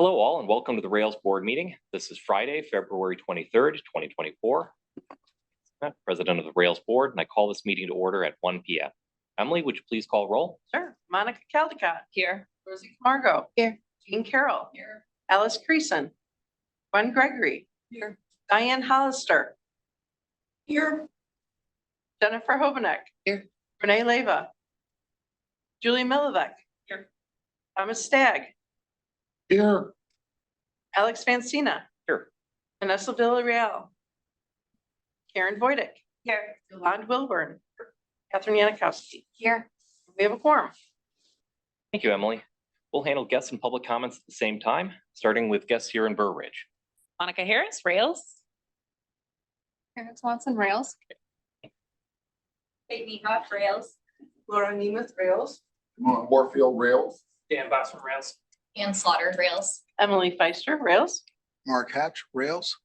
Hello all and welcome to the Rails board meeting. This is Friday, February 23rd, 2024. I'm President of the Rails board and I call this meeting to order at 1 p.m. Emily, would you please call roll? Sure. Monica Caldecott. Here. Rosie Camargo. Here. Jean Carroll. Here. Alice Creason. Gwen Gregory. Here. Diane Hollister. Here. Jennifer Hovanek. Here. Renee Leva. Julie Milivek. Here. Thomas Stagg. Here. Alex Fancina. Here. Vanessa Villarreal. Karen Voidick. Here. Yolande Wilburn. Catherine Yanikowski. Here. We have a quorum. Thank you, Emily. We'll handle guests and public comments at the same time, starting with guests here in Burr Ridge. Monica Harris, Rails. Karen Swanson, Rails. Kate Nehoff, Rails. Laura Nemeth, Rails. Warfield, Rails. Dan Bossman, Rails. Ann Slaughter, Rails. Emily Feister, Rails. Mark Hatch, Rails.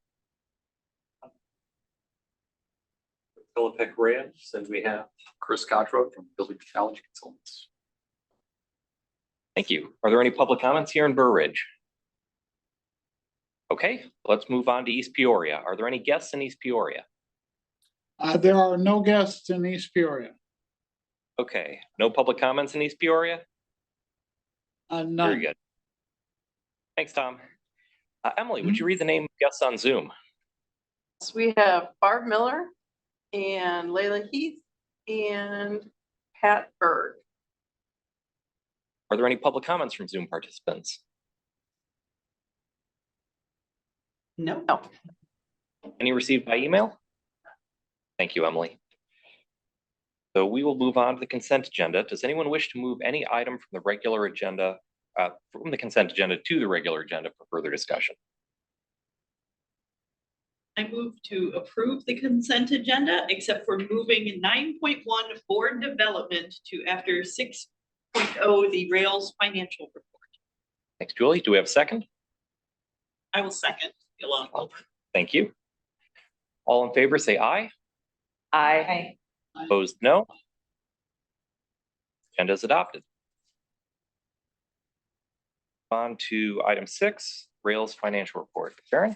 Philip Rams, and we have Chris Cottrell from Building Technology Consultants. Thank you. Are there any public comments here in Burr Ridge? Okay, let's move on to East Peoria. Are there any guests in East Peoria? There are no guests in East Peoria. Okay, no public comments in East Peoria? None. Very good. Thanks, Tom. Emily, would you read the name of guests on Zoom? So we have Barb Miller and Layla Heath and Pat Berg. Are there any public comments from Zoom participants? No. Any received by email? Thank you, Emily. So we will move on to the consent agenda. Does anyone wish to move any item from the regular agenda, from the consent agenda to the regular agenda for further discussion? I move to approve the consent agenda, except for moving 9.1 board development to after 6.0, the Rails financial report. Thanks, Julie. Do we have a second? I will second. Yolanda. Thank you. All in favor, say aye. Aye. Opposed, no. Agenda is adopted. On to item 6, Rails financial report. Karen?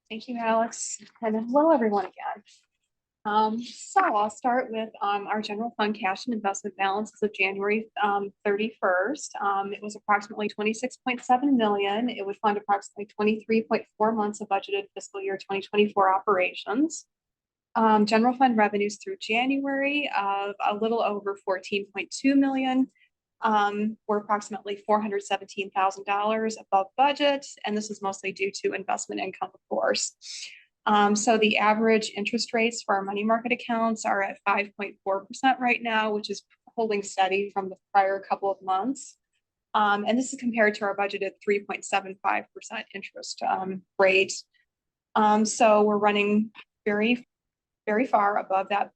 Thank you, Alex. And hello, everyone again. So I'll start with our general fund cash and investment balance as of January 31st. It was approximately 26.7 million. It would fund approximately 23.4 months of budgeted fiscal year 2024 operations. General fund revenues through January of a little over 14.2 million. Were approximately $417,000 above budget, and this is mostly due to investment income, of course. So the average interest rates for our money market accounts are at 5.4% right now, which is holding steady from the prior couple of months. And this is compared to our budgeted 3.75% interest rate. So we're running very far above that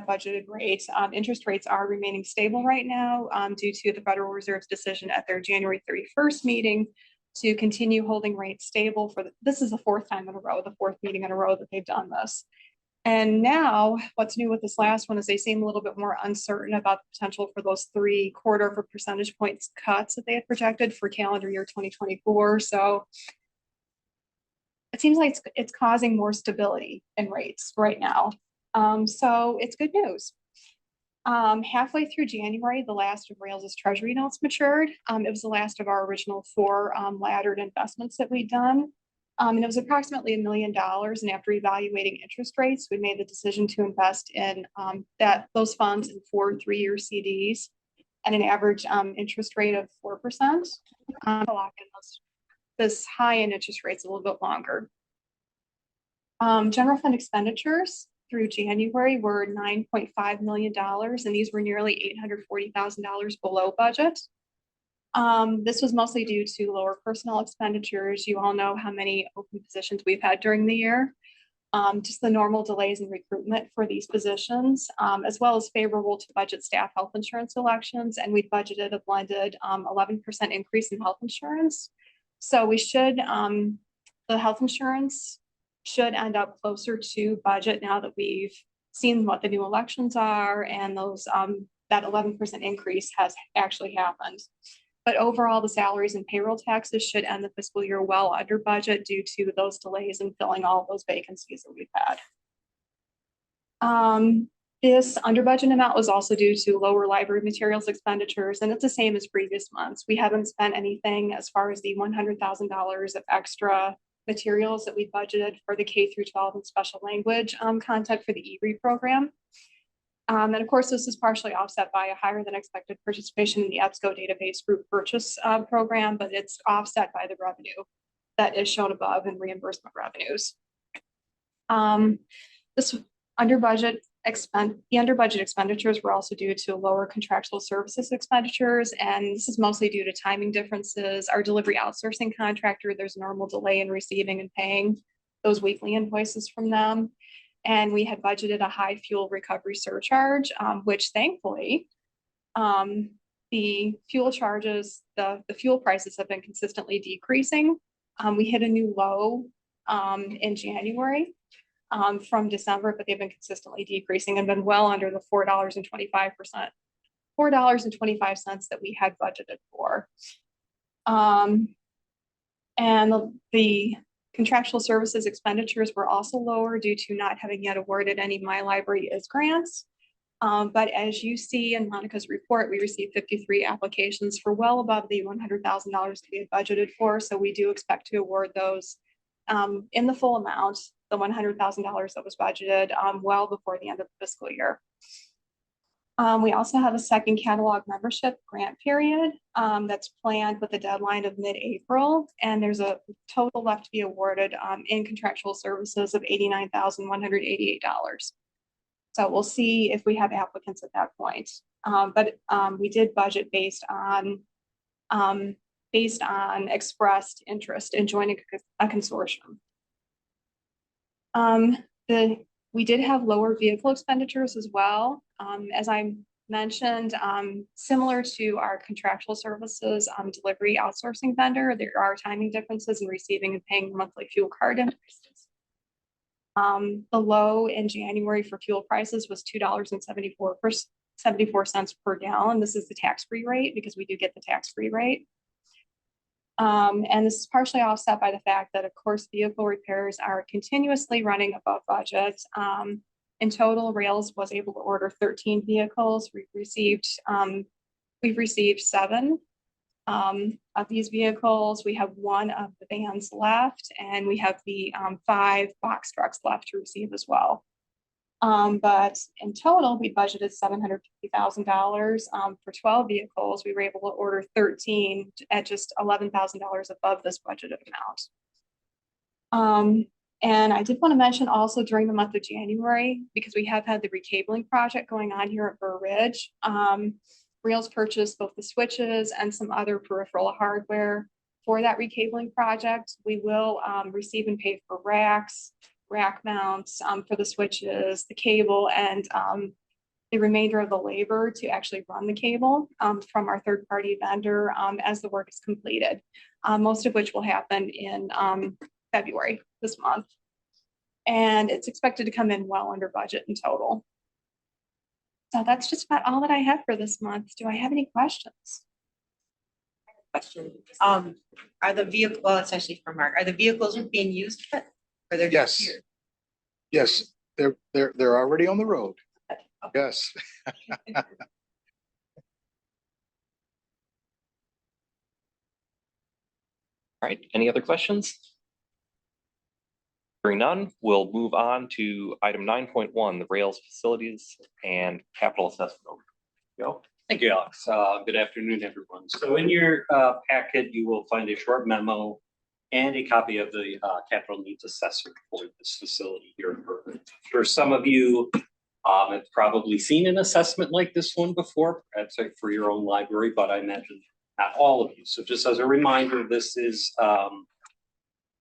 budgeted rate. Interest rates are remaining stable right now due to the Federal Reserve's decision at their January 31st meeting to continue holding rates stable for this is the fourth meeting in a row that they've done this. And now what's new with this last one is they seem a little bit more uncertain about the potential for those 0.75 percentage points cuts that they had projected for calendar year 2024. So it seems like it's causing more stability in rates right now. So it's good news. Halfway through January, the last of Rails' treasury notes matured. It was the last of our original 4 laddered investments that we'd done. And it was approximately $1 million. And after evaluating interest rates, we made the decision to invest in those funds in 4 3-year CDs at an average interest rate of 4%. To lock in this high in interest rates a little bit longer. General fund expenditures through January were $9.5 million, and these were nearly $840,000 below budget. This was mostly due to lower personnel expenditures. You all know how many open positions we've had during the year. Just the normal delays in recruitment for these positions, as well as favorable to budget staff health insurance elections. And we budgeted a blended 11% increase in health insurance. So we should, the health insurance should end up closer to budget now that we've seen what the new elections are and those that 11% increase has actually happened. But overall, the salaries and payroll taxes should end the fiscal year well under budget due to those delays in filling all of those vacancies that we've had. This under budget amount was also due to lower library materials expenditures, and it's the same as previous months. We haven't spent anything as far as the $100,000 of extra materials that we budgeted for the K through 12 and special language content for the e-read program. And of course, this is partially offset by a higher than expected participation in the EBSCO database group purchase program, but it's offset by the revenue that is shown above in reimbursement revenues. This under budget expenditures were also due to lower contractual services expenditures, and this is mostly due to timing differences. Our delivery outsourcing contractor, there's a normal delay in receiving and paying those weekly invoices from them. And we had budgeted a high fuel recovery surcharge, which thankfully, the fuel charges, the fuel prices have been consistently decreasing. We hit a new low in January from December, but they've been consistently decreasing and been well under the $4.25 that we had budgeted for. And the contractual services expenditures were also lower due to not having yet awarded any My Library Is grants. But as you see in Monica's report, we received 53 applications for well above the $100,000 that we had budgeted for. So we do expect to award those in the full amount, the $100,000 that was budgeted well before the end of the fiscal year. We also have a second catalog membership grant period that's planned with a deadline of mid-April, and there's a total left to be awarded in contractual services of $89,188. So we'll see if we have applicants at that point. But we did budget based on expressed interest in joining a consortium. We did have lower vehicle expenditures as well. As I mentioned, similar to our contractual services delivery outsourcing vendor, there are timing differences in receiving and paying monthly fuel card increases. The low in January for fuel prices was $2.74 per gallon. This is the tax-free rate because we do get the tax-free rate. And this is partially offset by the fact that, of course, vehicle repairs are continuously running above budget. In total, Rails was able to order 13 vehicles. We've received 7 of these vehicles. We have 1 of the vans left, and we have the 5 box trucks left to receive as well. But in total, we budgeted $750,000 for 12 vehicles. We were able to order 13 at just $11,000 above this budgeted amount. And I did want to mention also during the month of January, because we have had the recabling project going on here at Burr Ridge, Rails purchased both the switches and some other peripheral hardware for that recabling project. We will receive and pay for racks, rack mounts for the switches, the cable, and the remainder of the labor to actually run the cable from our third-party vendor as the work is completed, most of which will happen in February this month. And it's expected to come in well under budget in total. So that's just about all that I have for this month. Do I have any questions? Question. Are the vehicle, well, it's actually for Mark, are the vehicles being used yet? Or they're just Yes. here? Yes, they're already on the road. Yes. All right, any other questions? Hearing none, we'll move on to item 9.1, the Rails facilities and capital assessment overview. Thank you, Alex. Good afternoon, everyone. So in your packet, you will find a short memo and a copy of the capital needs assessment for this facility here in Berkeley. For some of you, have probably seen an assessment like this one before, perhaps for your own library, but I imagine not all of you. So just as a reminder, this is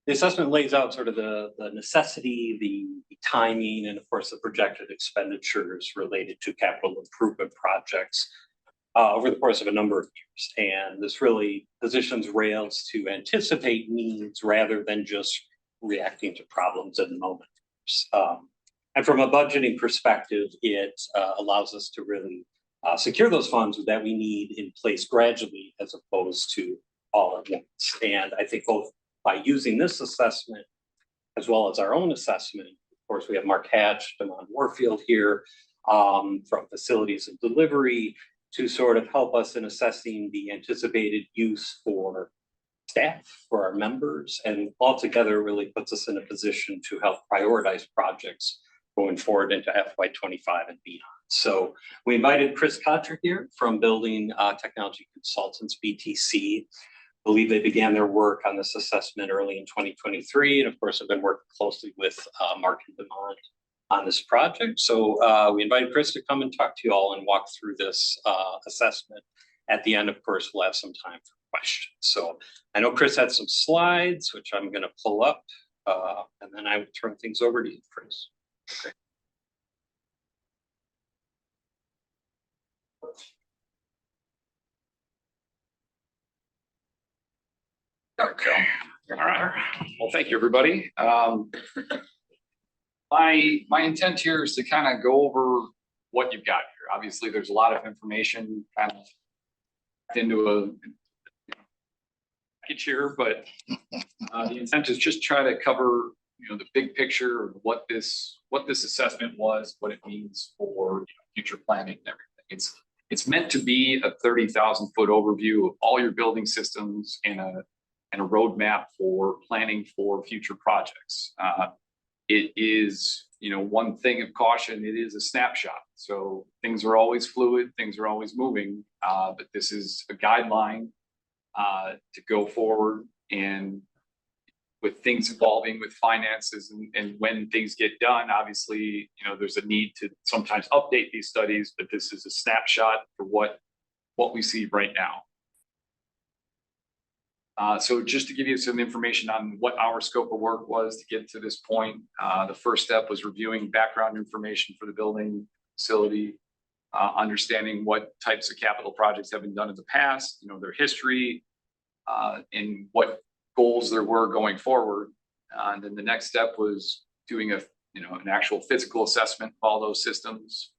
the assessment lays out sort of the necessity, the timing, and of course the projected expenditures related to capital improvement projects over the course of a number of years. And this really positions Rails to anticipate needs rather than just reacting to problems in the moment. And from a budgeting perspective, it allows us to really secure those funds that we need in place gradually as opposed to all at once. And I think both by using this assessment as well as our own assessment, of course, we have Mark Hatch, Demond Warfield here from facilities and delivery to sort of help us in assessing the anticipated use for staff, for our members, and altogether really puts us in a position to help prioritize projects going forward into FY25 and beyond. So we invited Chris Kotter here from Building Technology Consultants, BTC. I believe they began their work on this assessment early in 2023. And of course, I've been working closely with Mark and Demond on this project. So we invited Chris to come and talk to you all and walk through this assessment. At the end, of course, we'll have some time for questions. So I know Chris had some slides, which I'm going to pull up, and then I will turn things over to you, Chris. Okay. Okay, all right. Well, thank you, everybody. My intent here is to kind of go over what you've got here. Obviously, there's a lot of information kind of into a package here, but the intent is just try to cover, the big picture of what this assessment was, what it means for future planning and everything. It's meant to be a 30,000-foot overview of all your building systems and a roadmap for planning for future projects. It is, one thing of caution, it is a snapshot. So things are always fluid, things are always moving, but this is a guideline to go forward. And with things evolving with finances and when things get done, obviously, there's a need to sometimes update these studies, but this is a snapshot for what we see right now. So just to give you some information on what our scope of work was to get to this point, the first step was reviewing background information for the building facility, understanding what types of capital projects have been done in the past, their history, and what goals there were going forward. And then the next step was doing an actual physical assessment of all those systems.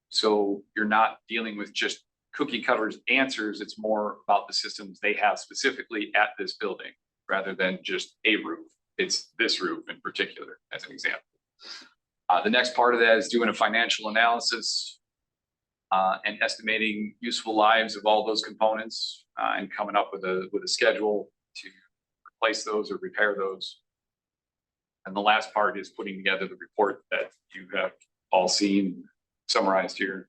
So you're not dealing with just cookie cutters answers. It's more about the systems they have specifically at this building rather than just a roof. It's this roof in particular, as an example. The next part of that is doing a financial analysis and estimating useful lives of all those components and coming up with a schedule to replace those or repair those. And the last part is putting together the report that you have all seen summarized here.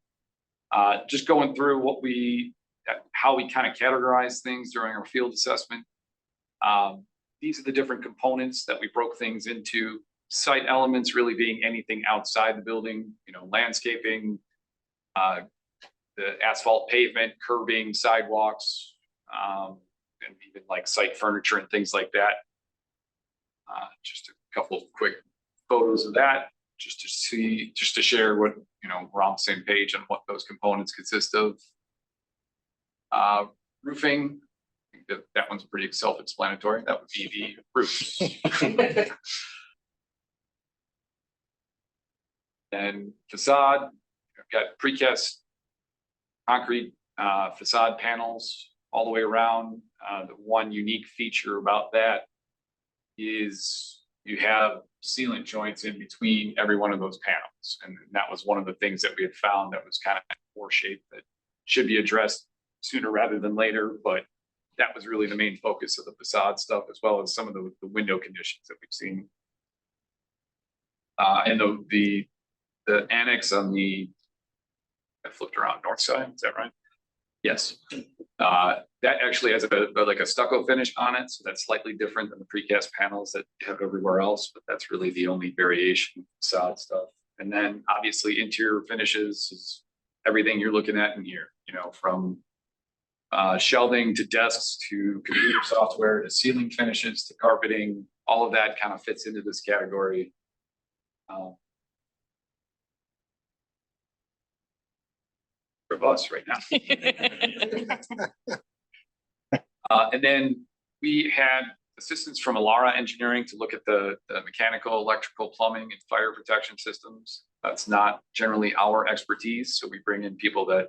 Just going through how we kind of categorize things during our field assessment. These are the different components that we broke things into. Site elements really being anything outside the building, landscaping, the asphalt pavement, curbing, sidewalks, and even like site furniture and things like that. Just a couple of quick photos of that, just to share what, we're on the same page on what those components consist of. Roofing, I think that one's pretty self-explanatory. That would be the roofs. And facade, I've got precast concrete facade panels all the way around. The one unique feature about that is you have sealant joints in between every one of those panels. And that was one of the things that we had found that was kind of poor shape that should be addressed sooner rather than later. But that was really the main focus of the facade stuff, as well as some of the window conditions that we've seen. And the annex on I flipped around north side, is that right? Yes. That actually has like a stucco finish on it, so that's slightly different than the precast panels that you have everywhere else, but that's really the only variation facade stuff. And then obviously interior finishes is everything you're looking at in here, from shelving to desks to computer software to ceiling finishes to carpeting, all of that kind of fits into this category. For us right now. And then we had assistance from Alara Engineering to look at the mechanical, electrical, plumbing, and fire protection systems. That's not generally our expertise, so we bring in people that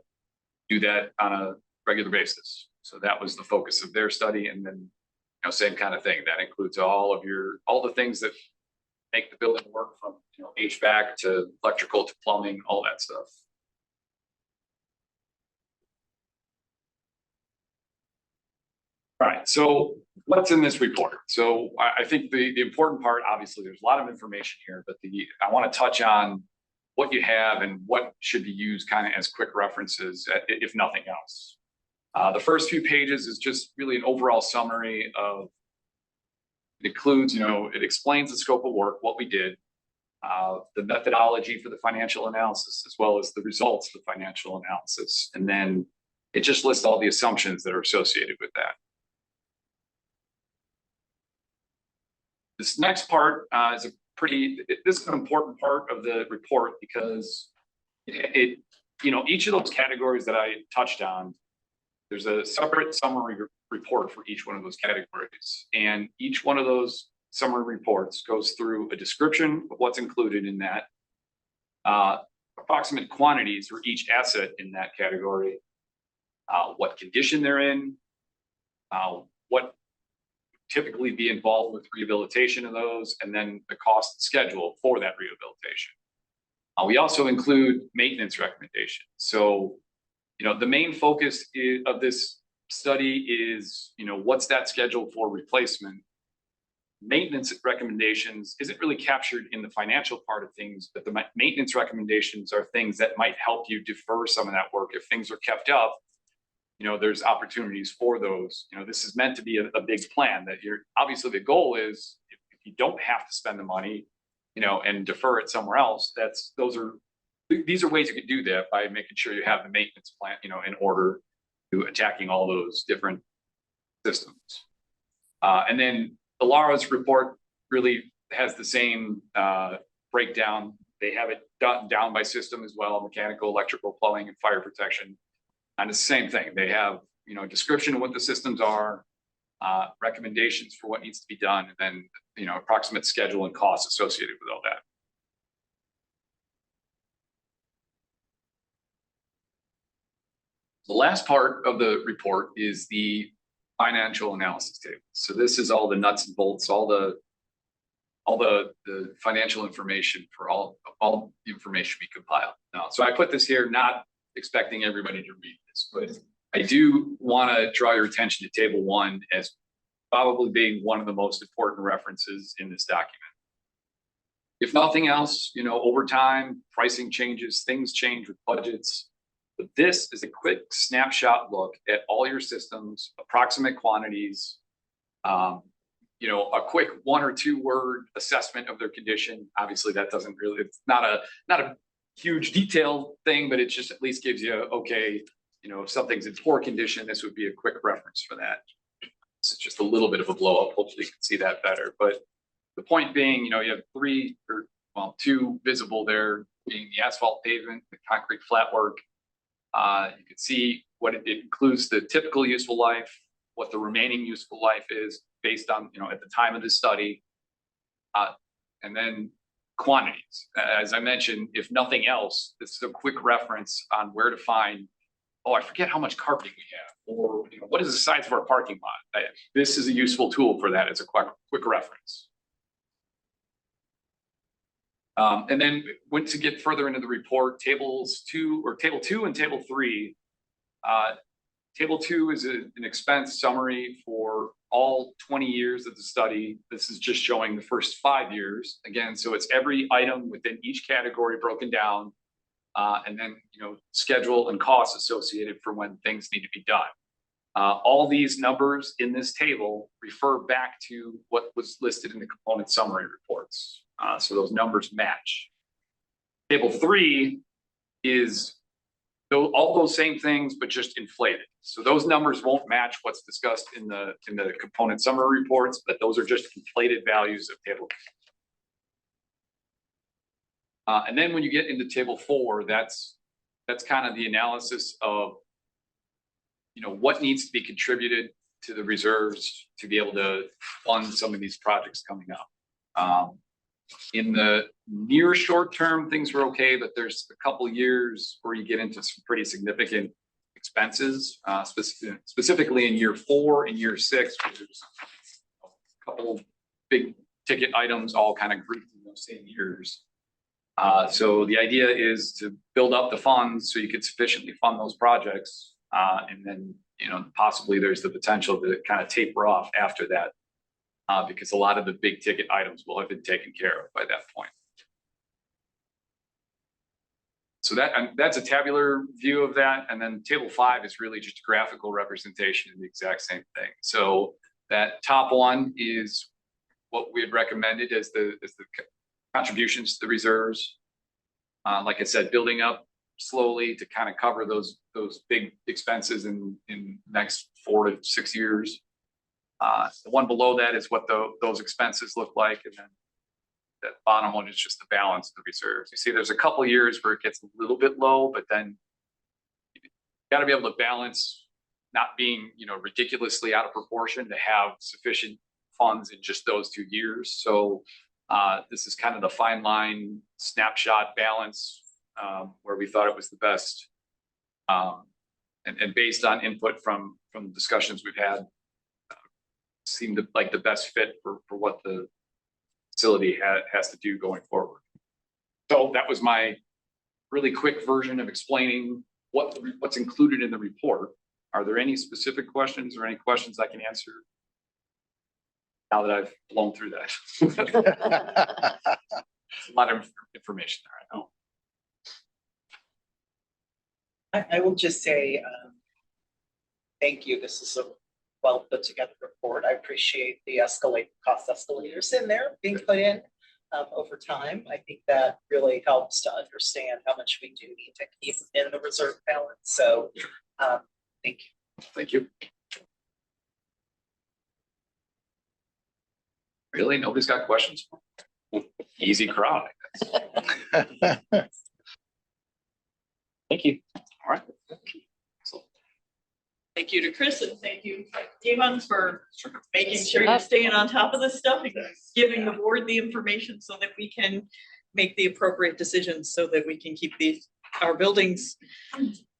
do that on a regular basis. So that was the focus of their study. And then, you know, same kind of thing. That includes all the things that make the building work, from, you know, HVAC to electrical to plumbing, all that stuff. All right, so what's in this report? So I think the important part, obviously, there's a lot of information here, but I want to touch on what you have and what should be used kind of as quick references, if nothing else. The first few pages is just really an overall summary of, it includes, you know, it explains the scope of work, what we did, the methodology for the financial analysis, as well as the results of the financial analysis. And then it just lists all the assumptions that are associated with that. This next part is this is an important part of the report, because it, you know, each of those categories that I touched on, there's a separate summary report for each one of those categories. And each one of those summary reports goes through a description of what's included in that, approximate quantities for each asset in that category, what condition they're in, what typically be involved with rehabilitation of those, and then the cost schedule for that rehabilitation. We also include maintenance recommendations. So, you know, the main focus of this study is, you know, what's that schedule for replacement? Maintenance recommendations isn't really captured in the financial part of things, but the maintenance recommendations are things that might help you defer some of that work. If things are kept up, you know, there's opportunities for those. You know, this is meant to be a big plan that obviously the goal is, if you don't have to spend the money, you know, and defer it somewhere else, these are ways you can do that by making sure you have the maintenance plan, you know, in order to attacking all those different systems. And then Alara's report really has the same breakdown. They have it down by system as well: mechanical, electrical, plumbing, and fire protection. And it's the same thing. They have, you know, a description of what the systems are, recommendations for what needs to be done, and then, you know, approximate schedule and costs associated with all that. The last part of the report is the financial analysis table. So this is all the nuts and bolts, all the financial information for all the information we compile. Now, so I put this here not expecting everybody to read this, but I do want to draw your attention to table 1 as probably being one of the most important references in this document. If nothing else, you know, over time, pricing changes, things change with budgets. But this is a quick snapshot look at all your systems, approximate quantities, you know, a quick 1 or 2 word assessment of their condition. Obviously, that doesn't really, it's not a huge detailed thing, but it just at least gives you, okay, you know, if something's in poor condition, this would be a quick reference for that. It's just a little bit of a blow up. Hopefully you can see that better. But the point being, you know, you have 2 visible there, being the asphalt pavement, the concrete flat work. You can see what it includes: the typical useful life, what the remaining useful life is based on, you know, at the time of the study, and then quantities. As I mentioned, if nothing else, this is a quick reference on where to find, oh, I forget how much carpeting we have, or, you know, what is the size of our parking lot? This is a useful tool for that as a quick reference. And then to get further into the report, table 2 and table 3. Table 2 is an expense summary for all 20 years of the study. This is just showing the first 5 years. Again, so it's every item within each category broken down, and then, you know, schedule and costs associated for when things need to be done. All these numbers in this table refer back to what was listed in the component summary reports. So those numbers match. Table 3 is all those same things, but just inflated. So those numbers won't match what's discussed in the component summary reports, but those are just inflated values of table. And then when you get into table 4, that's kind of the analysis of, you know, what needs to be contributed to the reserves to be able to fund some of these projects coming up. In the near short term, things were okay, but there's a couple years where you get into some pretty significant expenses, specifically in year 4 and year 6, where there's a couple big ticket items all kind of grouped in those same years. So the idea is to build up the funds so you could sufficiently fund those projects. And then, you know, possibly there's the potential to kind of taper off after that. Because a lot of the big ticket items will have been taken care of by that point. So that's a tabular view of that. And then table 5 is really just a graphical representation of the exact same thing. So that top one is what we had recommended as the contributions to the reserves. Like I said, building up slowly to kind of cover those big expenses in the next 4 to 6 years. The one below that is what those expenses look like, and then that bottom one is just the balance of the reserves. You see, there's a couple of years where it gets a little bit low, but then you got to be able to balance not being, you know, ridiculously out of proportion to have sufficient funds in just those 2 years. So this is kind of the fine line snapshot balance where we thought it was the best, and based on input from discussions we've had, seemed like the best fit for what the facility has to do going forward. So that was my really quick version of explaining what's included in the report. Are there any specific questions or any questions I can answer now that I've blown through that? It's a lot of information there, I know. I will just say, thank you. This is a well put together report. I appreciate the cost escalators in there being put in over time. I think that really helps to understand how much we do need to keep in the reserve balance. So thank you. Thank you. Really? Nobody's got questions? Easy crowd. Thank you. All right. Thank you to Chris and thank you, Devon, for making sure you're staying on top of this stuff and giving the board the information so that we can make the appropriate decisions so that we can keep our buildings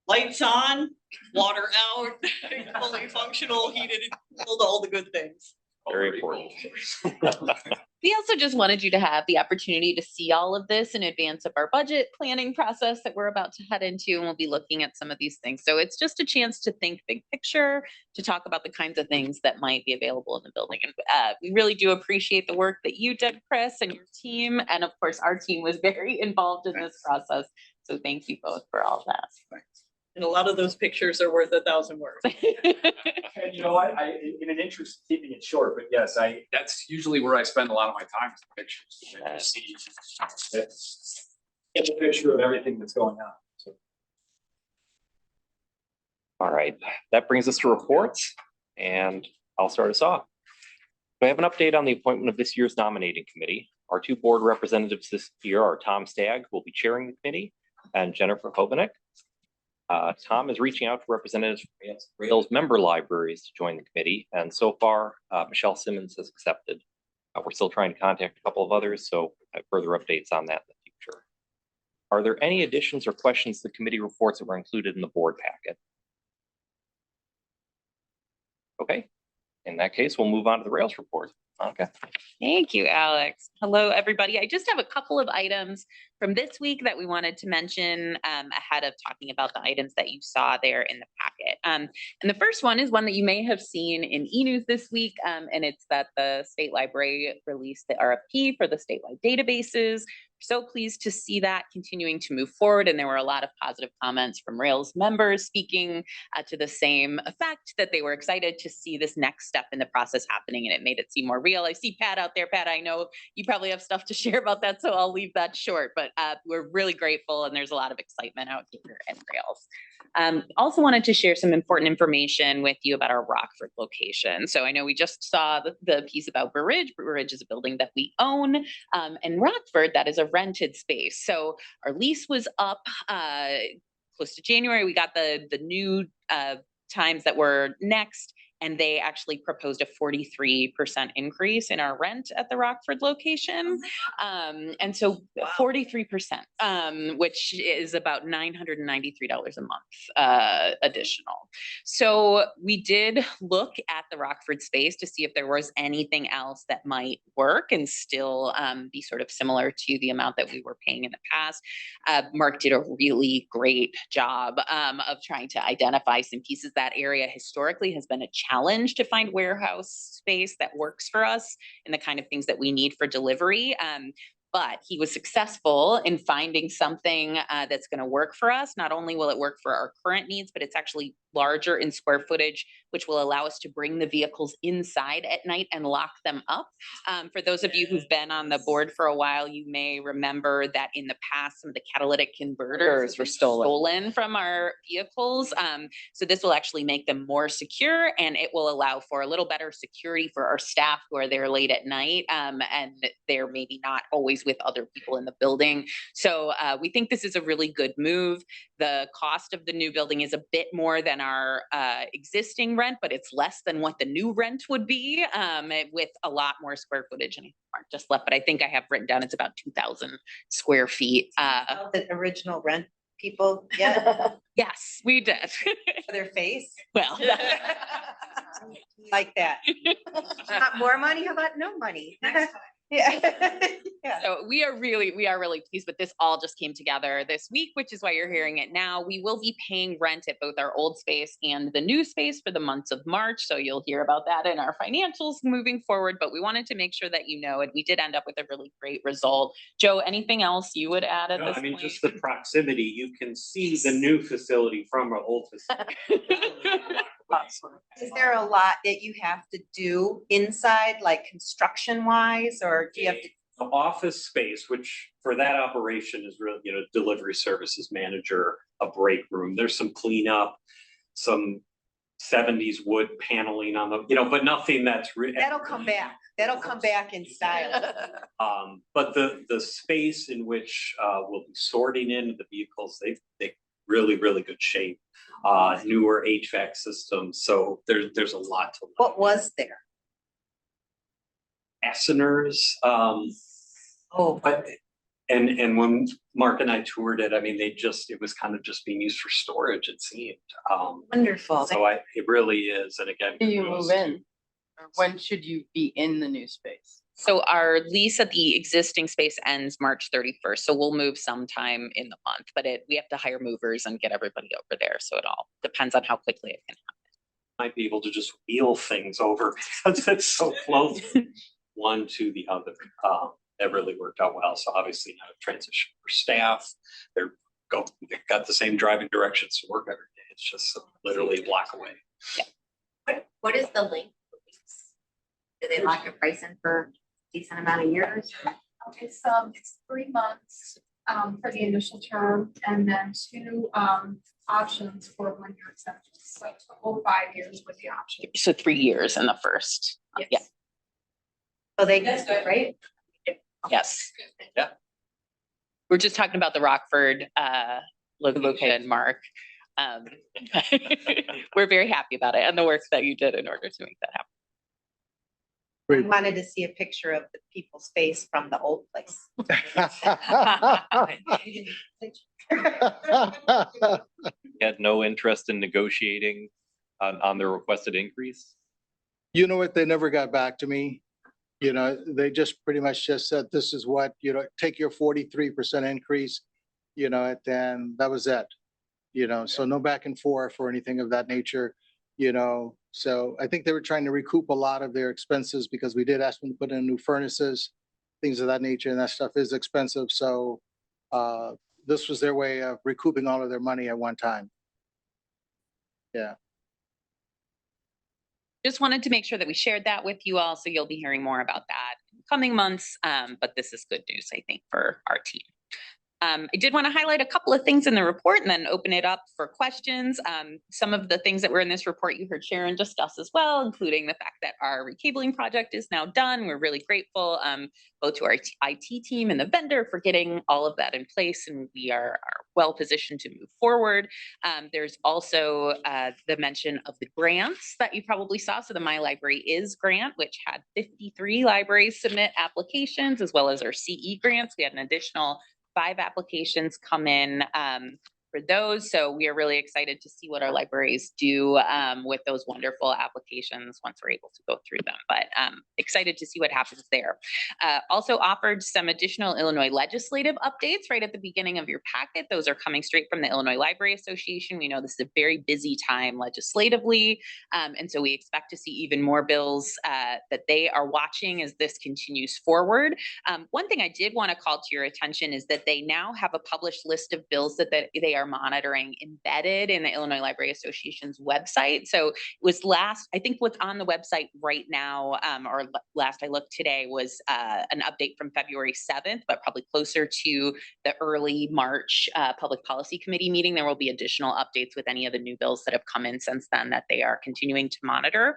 lights on, water out, fully functional, heated, cooled, all the good things. Very important. We also just wanted you to have the opportunity to see all of this in advance of our budget planning process that we're about to head into, and we'll be looking at some of these things. So it's just a chance to think big picture, to talk about the kinds of things that might be available in the building. And we really do appreciate the work that you did, Chris, and your team. And of course, our team was very involved in this process. So thank you both for all that. Thanks. And a lot of those pictures are worth 1,000 words. And you know what, in an interest of keeping it short, but yes, That's usually where I spend a lot of my time is the pictures. I see, get the picture of everything that's going on. So. All right, that brings us to reports, and I'll start us off. I have an update on the appointment of this year's nominating committee. Our 2 board representatives this year are Tom Stagg, who will be chairing the committee, and Jennifer Hovanek. Tom is reaching out to representatives from Rails member libraries to join the committee, and so far, Michelle Simmons has accepted. We're still trying to contact a couple of others, so I have further updates on that in the future. Are there any additions or questions to the committee reports that were included in the board packet? Okay, in that case, we'll move on to the Rails report. Okay. Thank you, Alex. Hello, everybody. I just have a couple of items from this week that we wanted to mention ahead of talking about the items that you saw there in the packet. And the first one is one that you may have seen in eNews this week, and it's that the State Library released the RFP for the statewide databases. So pleased to see that continuing to move forward. And there were a lot of positive comments from Rails members speaking to the same effect, that they were excited to see this next step in the process happening, and it made it seem more real. I see Pat out there. Pat, I know you probably have stuff to share about that, so I'll leave that short, but we're really grateful, and there's a lot of excitement out here in Rails. Also wanted to share some important information with you about our Rockford location. So I know we just saw the piece about Blue Ridge. Blue Ridge is a building that we own, and Rockford, that is a rented space. So our lease was up close to January. We got the new times that were next and they actually proposed a 43% increase in our rent at the Rockford location. And so 43%, which is about $993 a month additional. So we did look at the Rockford space to see if there was anything else that might work and still be sort of similar to the amount that we were paying in the past. Mark did a really great job of trying to identify some pieces. That area historically has been a challenge to find warehouse space that works for us and the kind of things that we need for delivery. But he was successful in finding something that's going to work for us. Not only will it work for our current needs, but it's actually larger in square footage, which will allow us to bring the vehicles inside at night and lock them up. For those of you who've been on the board for a while, you may remember that in the past, some of the catalytic converters were stolen from our vehicles. So this will actually make them more secure, and it will allow for a little better security for our staff who are there late at night, and they're maybe not always with other people in the building. So we think this is a really good move. The cost of the new building is a bit more than our existing rent, but it's less than what the new rent would be, with a lot more square footage. And Mark just left, but I think I have written down it's about 2,000 square feet. The original rent people, yeah, Yes, we did. their face, Well, like that. Not more money, how about no money? Yeah. Yeah. so we are really pleased, but this all just came together this week, which is why you're hearing it now. We will be paying rent at both our old space and the new space for the months of March. So you'll hear about that in our financials moving forward, but we wanted to make sure that you know, and we did end up with a really great result. Joe, anything else you would add at No, this I mean, point? just the proximity, you can see the new facility from our old facility. Is there a lot that you have to do inside, like construction wise, or do you have to? The office space, which for that operation is really, delivery services manager, a break room, there's some cleanup, some 70s wood paneling on the, but nothing that's. That'll come back. That'll come back in style. But the space in which we'll be sorting in the vehicles, they really, really good shape. Newer HVAC systems, so there's a lot to. What was there? Fasteners, Oh, but and when Mark and I toured it, I mean, it was kind of just being used for storage, it seemed. wonderful. So it really is, and again. Do you kudos move in? to- Or when should you be in the new space? So our lease at the existing space ends March 31st. So we'll move sometime in the month, but we have to hire movers and get everybody over there. So it all depends on how quickly it can Might be able to just wheel things over because it's so close one to the other. That really worked out well. So obviously now a transition for staff. They've got the same driving directions to work every day. It's just literally a block away. What is the length of the lease? Do they lock a price in for a decent amount of years? It's 3 months for the initial term, and then 2 options for 1-year extensions. So the whole 5 years with the option. happen. So 3 years in the first. Yeah. So they, That's good, right? Yes. Yeah. We're just talking about the Rockford location, Mark. We're very happy about it and the work that you did in order to make that happen. I wanted to see a picture of the people's face from the old place. You had no interest in negotiating on the requested increase? You know what? They never got back to me. They just pretty much just said, this is what, take your 43% increase, and then that was it. So no back and forth or anything of that nature, So I think they were trying to recoup a lot of their expenses because we did ask them to put in new furnaces, things of that nature, and that stuff is expensive. So this was their way of recouping all of their money at one time. Yeah. Just wanted to make sure that we shared that with you all. So you'll be hearing more about that in coming months. But this is good news, I think, for our team. I did want to highlight a couple of things in the report and then open it up for questions. Some of the things that were in this report you heard Sharon discuss as well, including the fact that our recabling project is now done. We're really grateful both to our IT team and the vendor for getting all of that in place, and we are well positioned to move forward. There's also the mention of the grants that you probably saw. So the My Library Is grant, which had 53 libraries submit applications, as well as our CE grants. We had an additional 5 applications come in for those. So we are really excited to see what our libraries do with those wonderful applications once we're able to go through them. But excited to see what happens there. Also offered some additional Illinois legislative updates right at the beginning of your packet. Those are coming straight from the Illinois Library Association. We know this is a very busy time legislatively. And so we expect to see even more bills that they are watching as this continues forward. One thing I did want to call to your attention is that they now have a published list of bills that they are monitoring embedded in the Illinois Library Association's website. So it was I think what's on the website right now, or last I looked today, was an update from February 7th, but probably closer to the early March Public Policy Committee meeting. There will be additional updates with any of the new bills that have come in since then that they are continuing to monitor.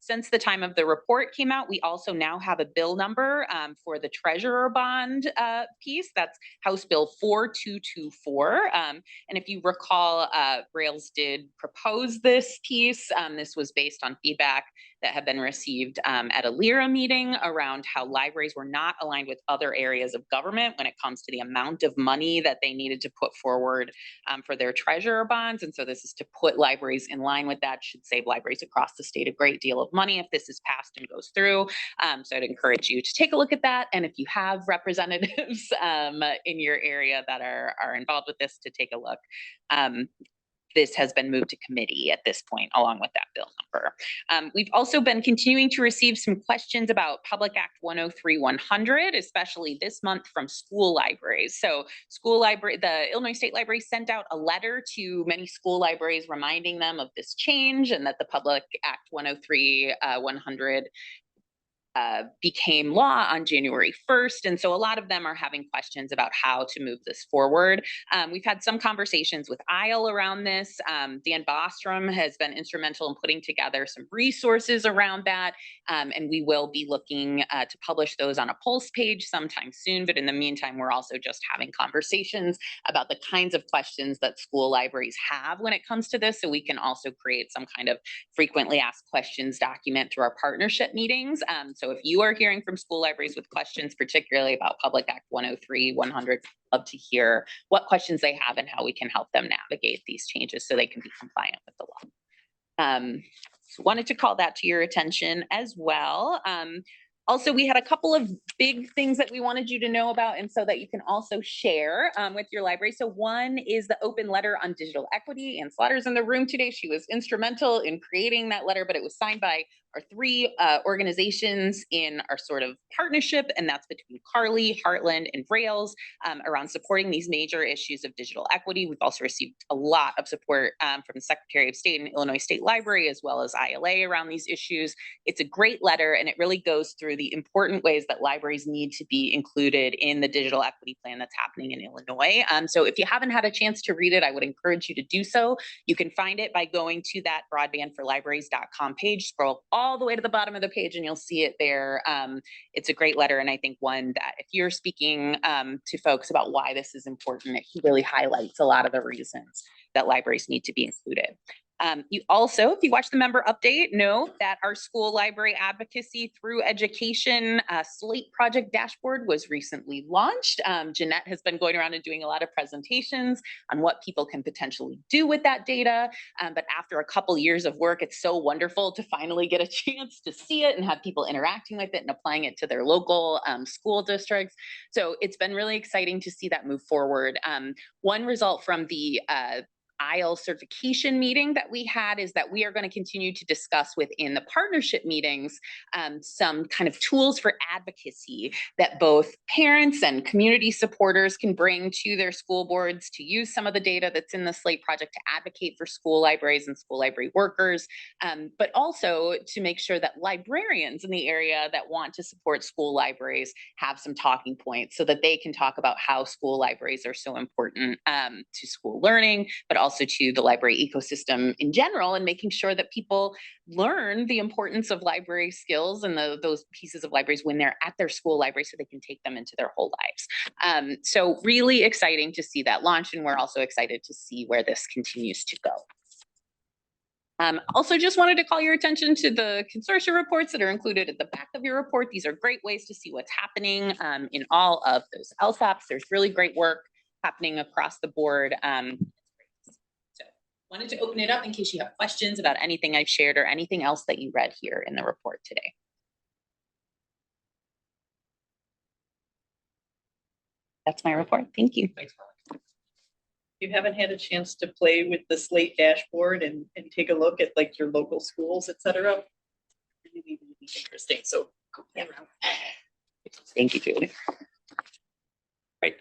Since the time of the report came out, we also now have a bill number for the treasurer bond piece. That's House Bill 4224. And if you recall, Rails did propose this piece. This was based on feedback that had been received at a LIRA meeting around how libraries were not aligned with other areas of government when it comes to the amount of money that they needed to put forward for their treasurer bonds. And so this is to put libraries in line with that. Should save libraries across the state a great deal of money if this is passed and goes through. So I'd encourage you to take a look at that. And if you have representatives in your area that are involved with this, to take a look. This has been moved to committee at this point, along with that bill number. We've also been continuing to receive some questions about Public Act 103-100, especially this month from school libraries. So the Illinois State Library sent out a letter to many school libraries reminding them of this change and that the Public Act 103-100 became law on January 1st. And so a lot of them are having questions about how to move this forward. We've had some conversations with ISLE around this. Dan Bostrom has been instrumental in putting together some resources around that. And we will be looking to publish those on a Pulse page sometime soon. But in the meantime, we're also just having conversations about the kinds of questions that school libraries have when it comes to this. So we can also create some kind of frequently asked questions document through our partnership meetings. So if you are hearing from school libraries with questions, particularly about Public Act 103-100, love to hear what questions they have and how we can help them navigate these changes so they can be compliant with the law. So wanted to call that to your attention as well. Also, we had a couple of big things that we wanted you to know about, and so that you can also share with your library. So one is the open letter on digital equity. Ann Slaughter's in the room today. She was instrumental in creating that letter, but it was signed by our 3 organizations in our sort of partnership, and that's between Carly, Heartland, and Rails around supporting these major issues of digital equity. We've also received a lot of support from the Secretary of State and Illinois State Library, as well as ILA around these issues. It's a great letter, and it really goes through the important ways that libraries need to be included in the digital equity plan that's happening in Illinois. So if you haven't had a chance to read it, I would encourage you to do so. You can find it by going to that broadbandforlibraries.com page, scroll all the way to the bottom of the page, and you'll see it there. It's a great letter, and I think one that if you're speaking to folks about why this is important, it really highlights a lot of the reasons that libraries need to be included. You also, if you watch the member update, know that our school library advocacy through education Slate project dashboard was recently launched. Jeanette has been going around and doing a lot of presentations on what people can potentially do with that data. But after a couple years of work, it's so wonderful to finally get a chance to see it and have people interacting with it and applying it to their local school districts. So it's been really exciting to see that move forward. One result from the IELTS certification meeting that we had is that we are going to continue to discuss within the partnership meetings some kind of tools for advocacy that both parents and community supporters can bring to their school boards to use some of the data that's in the SLATE project to advocate for school libraries and school library workers, but also to make sure that librarians in the area that want to support school libraries have some talking points so that they can talk about how school libraries are so important to school learning, but also to the library ecosystem in general, and making sure that people learn the importance of library skills and those pieces of libraries when they're at their school library so they can take them into their whole lives. So really exciting to see that launch, and we're also excited to see where this continues to go. Also just wanted to call your attention to the consortia reports that are included at the back of your report. These are great ways to see what's happening in all of those LSAPs. There's really great work happening across the board. So wanted to open it up in case you have questions about anything I've shared or anything else that you read here in the report today. That's my report. Thank you. If you haven't had a chance to play with the SLATE dashboard and take a look at like your local schools, et cetera, really interesting. So Yeah. Thank you, Julie. Right.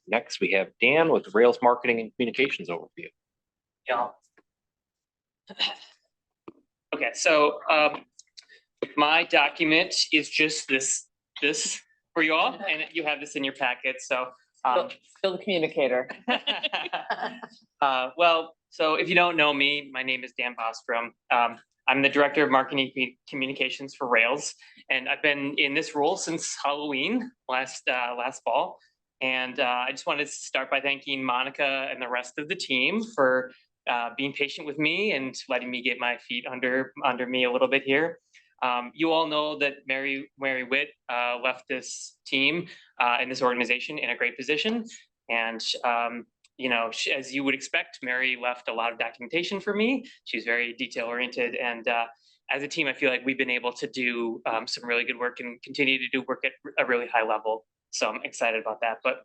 Next, we have Dan with Rails Marketing and Communications Overview. Yeah. Okay, so my document is just this for you all, and you have this in your packet. So Still the communicator. well, so if you don't know me, my name is Dan Bostrom. I'm the Director of Marketing Communications for Rails, and I've been in this role since Halloween last fall. And I just wanted to start by thanking Monica and the rest of the team for being patient with me and letting me get my feet under me a little bit here. You all know that Mary Witt left this team in this organization in a great position. And, you know, as you would expect, Mary left a lot of documentation for me. She's very detail oriented. And as a team, I feel like we've been able to do some really good work and continue to do work at a really high level. So I'm excited about that. But,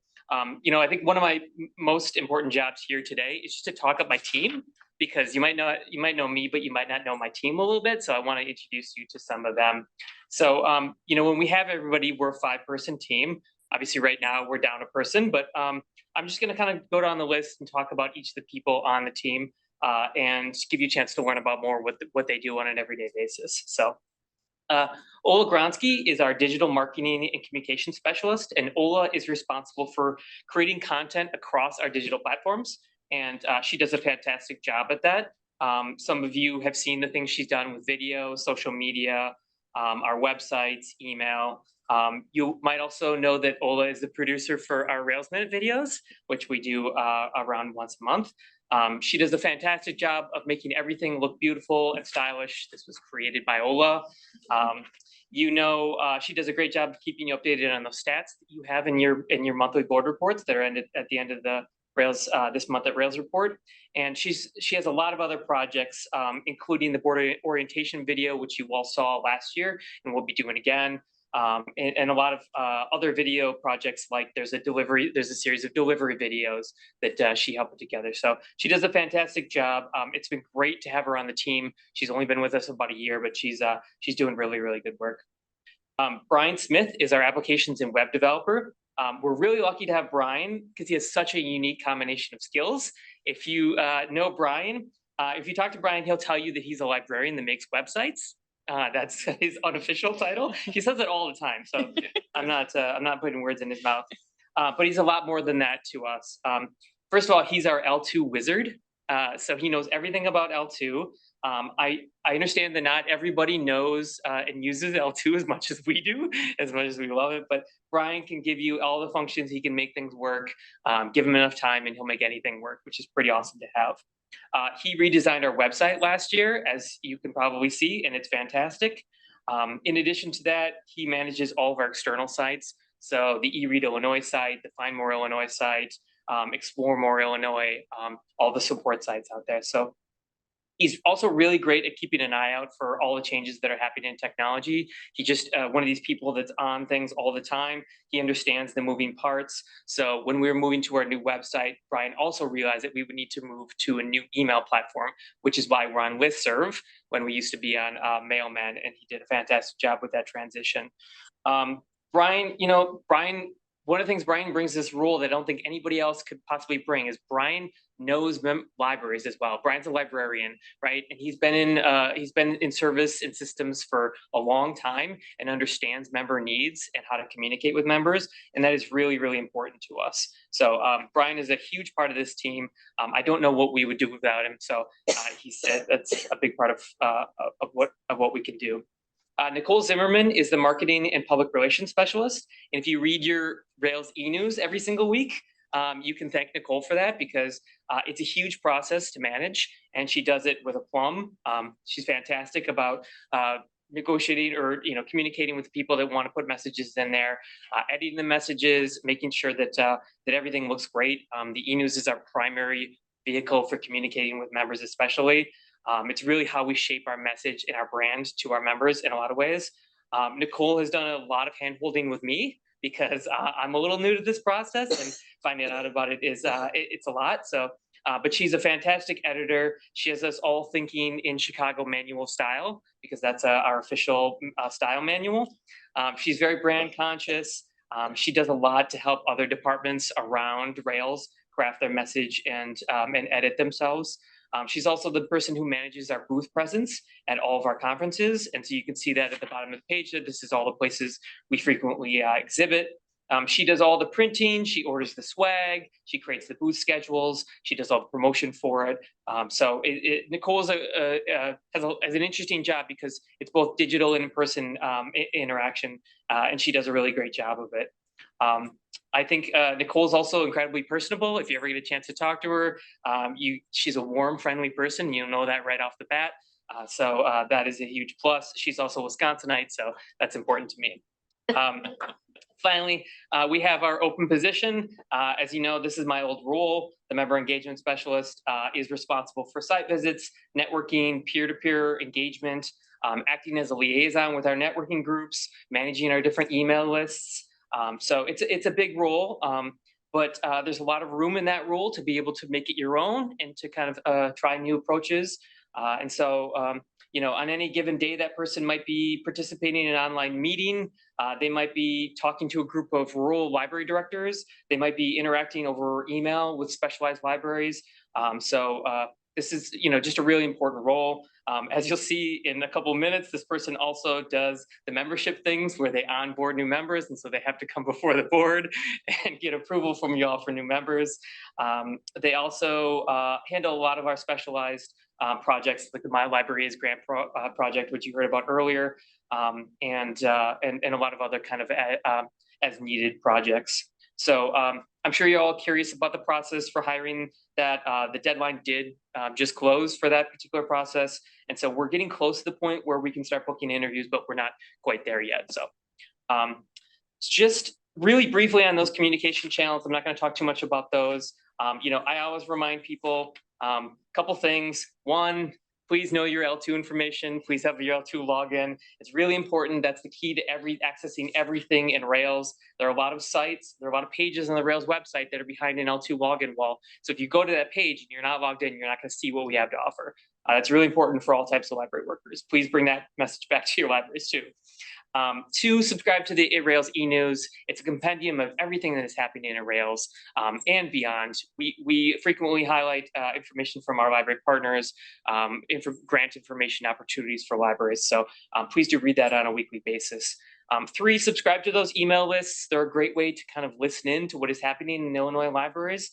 you know, I think one of my most important jobs here today is just to talk up my team, because you might know me, but you might not know my team a little bit. So I want to introduce you to some of them. So, you know, when we have everybody, we're a 5-person team. Obviously right now we're down a person, but I'm just going to kind of go down the list and talk about each of the people on the team and give you a chance to learn about more what they do on an everyday basis. So Ola Gronsky is our digital marketing and communication specialist, and Ola is responsible for creating content across our digital platforms. And she does a fantastic job at that. Some of you have seen the things she's done with video, social media, our websites, email. You might also know that Ola is the producer for our Rails Minute videos, which we do around once a month. She does a fantastic job of making everything look beautiful and stylish. This was created by Ola. You know, she does a great job of keeping you updated on the stats that you have in your monthly board reports that are at the end of the Rails this month at Rails Report. And she has a lot of other projects, including the board orientation video, which you all saw last year and we'll be doing again. And a lot of other video projects, like there's a series of delivery videos that she helped put together. So she does a fantastic job. It's been great to have her on the team. She's only been with us about a year, but she's doing really, really good work. Brian Smith is our applications and web developer. We're really lucky to have Brian because he has such a unique combination of skills. If you know Brian, if you talk to Brian, he'll tell you that he's a librarian that makes websites. That's his unofficial title. He says it all the time, so I'm not putting words in his mouth. But he's a lot more than that to us. First of all, he's our L2 wizard. So he knows everything about L2. I understand that not everybody knows and uses L2 as much as we do, as much as we love it, but Brian can give you all the functions. He can make things work. Give him enough time and he'll make anything work, which is pretty awesome to have. He redesigned our website last year, as you can probably see, and it's fantastic. In addition to that, he manages all of our external sites. So the eRead Illinois site, the Find More Illinois site, Explore More Illinois, all the support sites out there. So He's also really great at keeping an eye out for all the changes that are happening in technology. He just one of these people that's on things all the time. He understands the moving parts. So when we were moving to our new website, Brian also realized that we would need to move to a new email platform, which is why we're on Listserv when we used to be on Mailman, and he did a fantastic job with that transition. Brian, one of the things Brian brings this rule that I don't think anybody else could possibly bring is Brian knows libraries as well. Brian's a librarian, right? And he's been in service in systems for a long time and understands member needs and how to communicate with members. And that is really, really important to us. So Brian is a huge part of this team. I don't know what we would do without him. So he said that's a big part of what we can do. Nicole Zimmerman is the marketing and public relations specialist. And if you read your Rails e-news every single week, you can thank Nicole for that, because it's a huge process to manage, and she does it with aplomb. She's fantastic about negotiating or communicating with people that want to put messages in there, editing the messages, making sure that that everything looks great. The e-news is our primary vehicle for communicating with members, especially. It's really how we shape our message and our brand to our members in a lot of ways. Nicole has done a lot of hand-holding with me, because I'm a little new to this process, and finding out about it is it's a lot. So, but she's a fantastic editor. She has us all thinking in Chicago manual style, because that's our official style manual. She's very brand conscious. She does a lot to help other departments around Rails craft their message and edit themselves. She's also the person who manages our booth presence at all of our conferences. And so you can see that at the bottom of the page, that this is all the places we frequently exhibit. She does all the printing, she orders the swag, she creates the booth schedules, she does all the promotion for it. So Nicole has an interesting job, because it's both digital and in-person interaction, and she does a really great job of it. I think Nicole's also incredibly personable. If you ever get a chance to talk to her, she's a warm, friendly person. You'll know that right off the bat. So that is a huge plus. She's also Wisconsinite, so that's important to me. Finally, we have our open position. As you know, this is my old role. The member engagement specialist is responsible for site visits, networking, peer-to-peer engagement, acting as a liaison with our networking groups, managing our different email lists. So it's a big role, but there's a lot of room in that role to be able to make it your own and to kind of try new approaches. And so, on any given day, that person might be participating in an online meeting. They might be talking to a group of rural library directors. They might be interacting over email with specialized libraries. So this is, just a really important role. As you'll see in a couple of minutes, this person also does the membership things where they onboard new members. And so they have to come before the board and get approval from you all for new members. They also handle a lot of our specialized projects, like the My Library is Grant project, which you heard about earlier, and a lot of other kind of as needed projects. So I'm sure you're all curious about the process for hiring that. The deadline did just close for that particular process. And so we're getting close to the point where we can start booking interviews, but we're not quite there yet. So just really briefly on those communication channels, I'm not going to talk too much about those. I always remind people a couple things. One, please know your L2 information. Please have your L2 login. It's really important. That's the key to accessing everything in Rails. There are a lot of sites, there are a lot of pages on the Rails website that are behind an L2 login wall. So if you go to that page and you're not logged in, you're not going to see what we have to offer. That's really important for all types of library workers. Please bring that message back to your libraries too. Two, subscribe to the Rails e-news. It's a compendium of everything that is happening in Rails and beyond. We frequently highlight information from our library partners, grant information opportunities for libraries. So please do read that on a weekly basis. Three, subscribe to those email lists. They're a great way to kind of listen in to what is happening in Illinois libraries.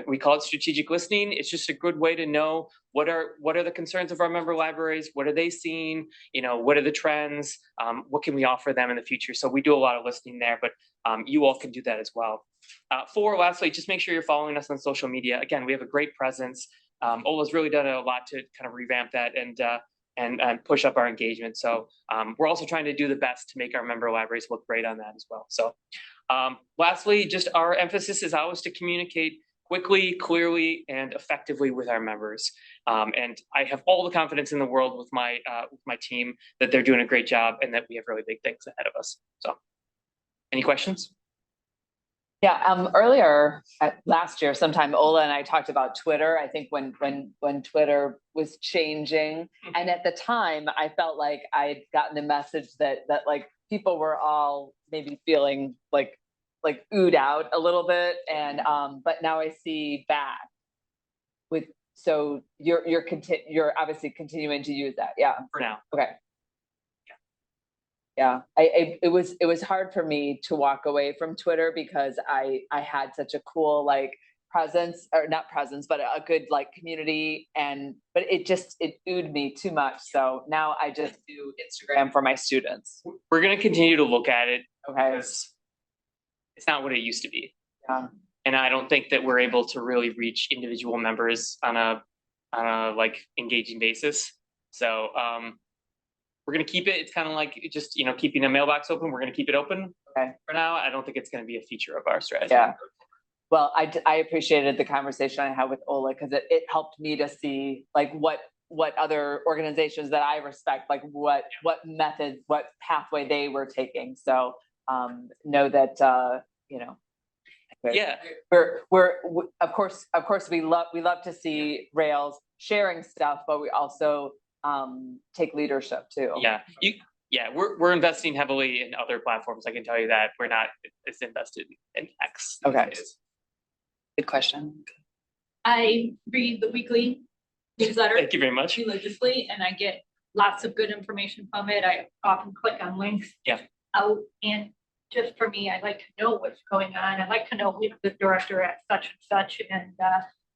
We call it strategic listening. It's just a good way to know what are the concerns of our member libraries, what are they seeing, what are the trends, what can we offer them in the future. So we do a lot of listening there, but you all can do that as well. Four, lastly, just make sure you're following us on social media. Again, we have a great presence. Ola's really done a lot to kind of revamp that and push up our engagement. So we're also trying to do the best to make our member libraries look great on that as well. So lastly, just our emphasis is always to communicate quickly, clearly, and effectively with our members. And I have all the confidence in the world with my team that they're doing a great job and that we have really big things ahead of us. So, any questions? Yeah, earlier last year, sometime Ola and I talked about Twitter. I think when Twitter was changing, and at the time I felt like I'd gotten the message that like people were all maybe feeling like oohed out a little bit, and but now I see back with, so you're obviously continuing to use that, yeah. For now. Okay. Yeah, it was hard for me to walk away from Twitter because I had such a cool like presence, or not presence, but a good like community, but it oohed me too much. So now I just do Instagram for my students. We're gonna continue to look at it. Okay. Because it's not what it used to be. Yeah. And I don't think that we're able to really reach individual members on a like engaging basis. So we're gonna keep it. It's kind of like just, keeping a mailbox open. We're gonna keep it open. Okay. For now. I don't think it's gonna be a feature of our strategy. Yeah. Well, I appreciated the conversation I had with Ola because it helped me to see like what other organizations that I respect, like what methods, what pathway they were taking. So know that Yeah. we're of course we love to see Rails sharing stuff, but we also take leadership too. Yeah. We're investing heavily in other platforms. I can tell you that we're not as invested in X. Okay. Good question. I read the weekly newsletter Thank you very much. religiously, and I get lots of good information from it. I often click on links. Yeah. And just for me, I like to know what's going on. I like to know who's the director at such and such, and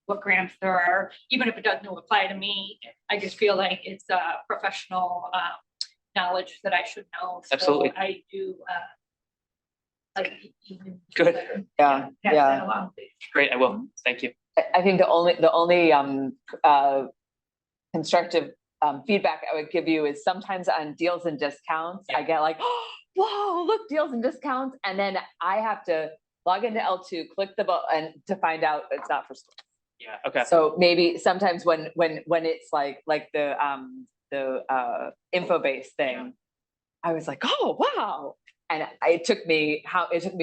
what grants there are, even if it doesn't apply to me. I just feel like it's professional knowledge that I should know. So Absolutely. I do. Good. Yeah. pass that along, please. Great. I will. Thank you. I think the only constructive feedback I would give you is sometimes on deals and discounts, I get like, oh, whoa, look, deals and discounts. And then I have to log into L2, click the button and to find out it's not for stores. Yeah. Okay. So maybe sometimes when it's like the info-based thing, I was like, oh, wow. And it took me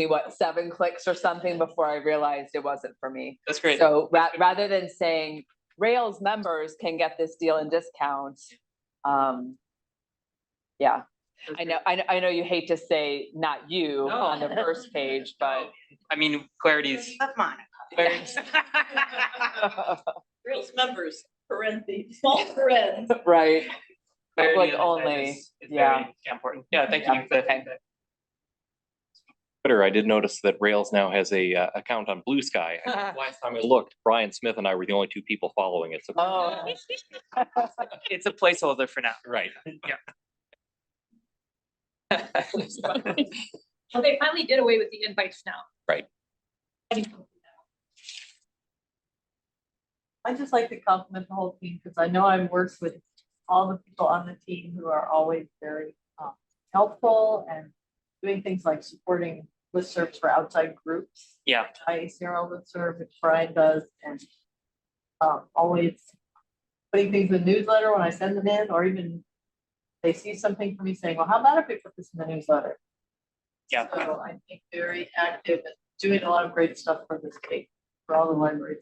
what, 7 clicks or something before I realized it wasn't for me. That's great. So rather than saying Rails members can get this deal and discount, yeah. I know you hate to say not you on the first page, but I mean, clarity's. That's mine. Rails members, small parens. Right. Clarity Public is only, very yeah. important. Yeah. Thank Yeah, you. For okay. Twitter, I did notice that Rails now has a account on Blue Sky. Last time I looked, Brian Smith and I were the only 2 people following it. So Oh. It's a placeholder for now. right. Well, they finally did away with the invites now. Right. I just like to compliment the whole team because I know I've worked with all the people on the team who are always very helpful and doing things like supporting listservs for outside groups. Yeah. IACRL listserv, which Brian does, and always putting things in the newsletter when I send them in, or even they see something from me saying, well, how about if we put this in the newsletter? Yeah. So I think very active and doing a lot of great stuff for the state, for all the libraries.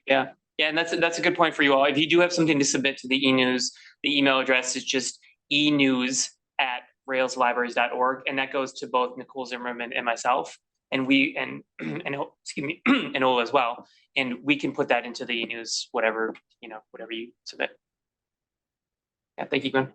Yeah. Yeah. And that's a good point for you all. If you do have something to submit to the eNews, the email address is just enews@railslibraries.org. And that goes to both Nicole Zimmerman and myself. And excuse me, and Ola as well. And we can put that into the eNews, whatever you submit. Yeah. Thank you, Gwen.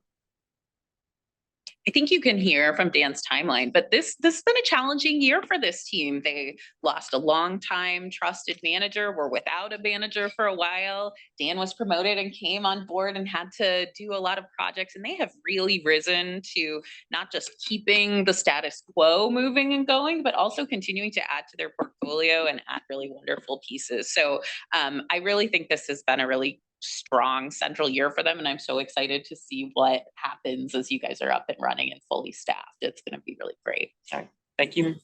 I think you can hear from Dan's timeline, but this has been a challenging year for this team. They lost a long-time trusted manager, were without a manager for a while. Dan was promoted and came on board and had to do a lot of projects, and they have really risen to not just keeping the status quo moving and going, but also continuing to add to their portfolio and add really wonderful pieces. So I really think this has been a really strong central year for them, and I'm so excited to see what happens as you guys are up and running and fully staffed. It's going to be really great. All right. Thank you.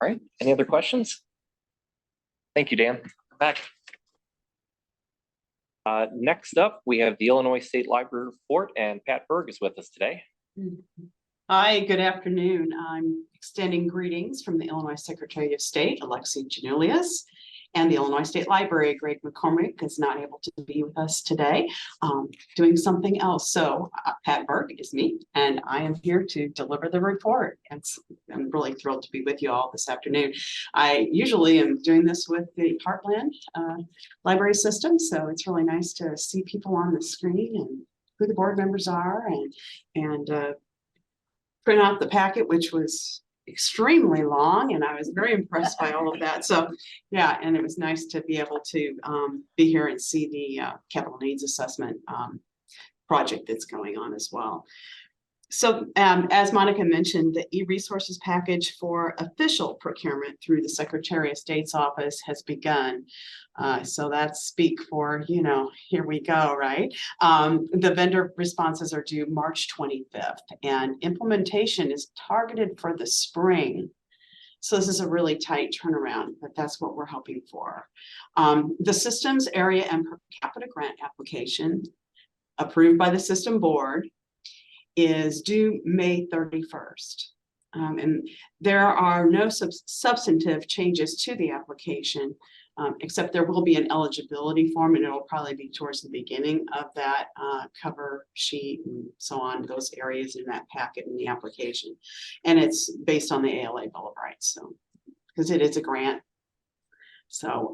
All right. Any other questions? Thank you, Dan. Back. Next up, we have the Illinois State Library report, and Pat Berg is with us today. Hi, good afternoon. I'm extending greetings from the Illinois Secretary of State, Alexi Janulius, and the Illinois State Library. Greg McCormick is not able to be with us today, doing something else. So Pat Berg is me, and I am here to deliver the report. I'm really thrilled to be with you all this afternoon. I usually am doing this with the Heartland Library System, so it's really nice to see people on the screen and who the board members are, and print out the packet, which was extremely long, and I was very impressed by all of that. So yeah, and it was nice to be able to be here and see the capital needs assessment project that's going on as well. So as Monica mentioned, the e-resources package for official procurement through the Secretary of State's office has begun. So that's speak for, you know, here we go, right? The vendor responses are due March 25th, and implementation is targeted for the spring. So this is a really tight turnaround, but that's what we're hoping for. The systems area and per capita grant application approved by the system board is due May 31st. And there are no substantive changes to the application, except there will be an eligibility form, and it'll probably be towards the beginning of that cover sheet and so on, those areas in that packet in the application. And it's based on the ALA Bill of Rights, so because it is a grant. So,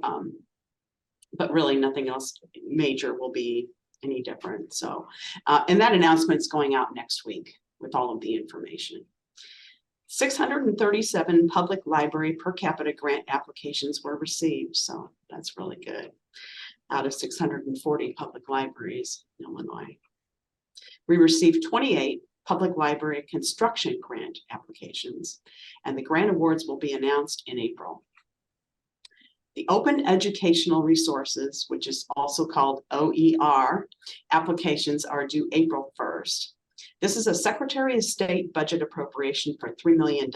but really nothing else major will be any different. So, and that announcement's going out next week with all of the information. 637 public library per capita grant applications were received. So that's really good. Out of 640 public libraries in Illinois. We received 28 public library construction grant applications, and the grant awards will be announced in April. The Open Educational Resources, which is also called OER, applications are due April 1st. This is a Secretary of State budget appropriation for $3 million.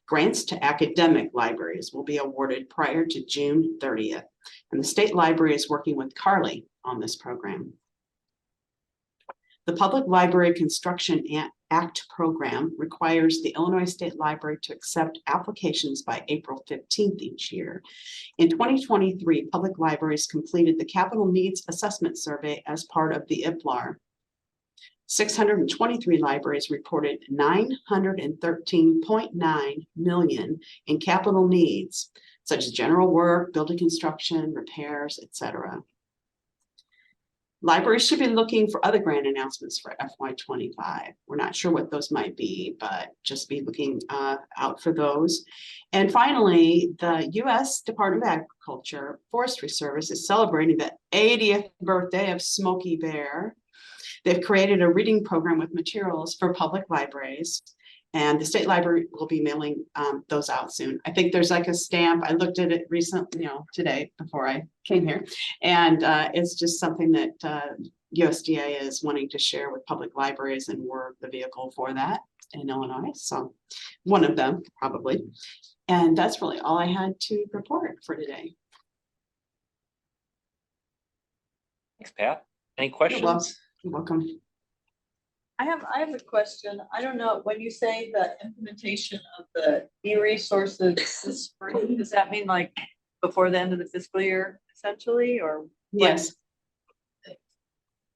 Grants to academic libraries will be awarded prior to June 30th, and the State Library is working with Carly on this program. The Public Library Construction Act program requires the Illinois State Library to accept applications by April 15th each year. In 2023, public libraries completed the Capital Needs Assessment Survey as part of the IPLAR. 623 libraries reported $913.9 million in capital needs, such as general work, building construction, repairs, etc. Libraries should be looking for other grant announcements for FY25. We're not sure what those might be, but just be looking out for those. And finally, the U.S. Department of Agriculture Forestry Service is celebrating the 80th birthday of Smokey Bear. They've created a reading program with materials for public libraries, and the state library will be mailing those out soon. I think there's like a stamp. I looked at it recently, today before I came here, and it's just something that USDA is wanting to share with public libraries, and we're the vehicle for that in Illinois. So one of them probably. And that's really all I had to report for today. Thanks, Pat. Any questions? You're welcome. I have a question. I don't know, when you say the implementation of the e-resources this spring, does that mean like before the end of the fiscal year essentially, or? Yes.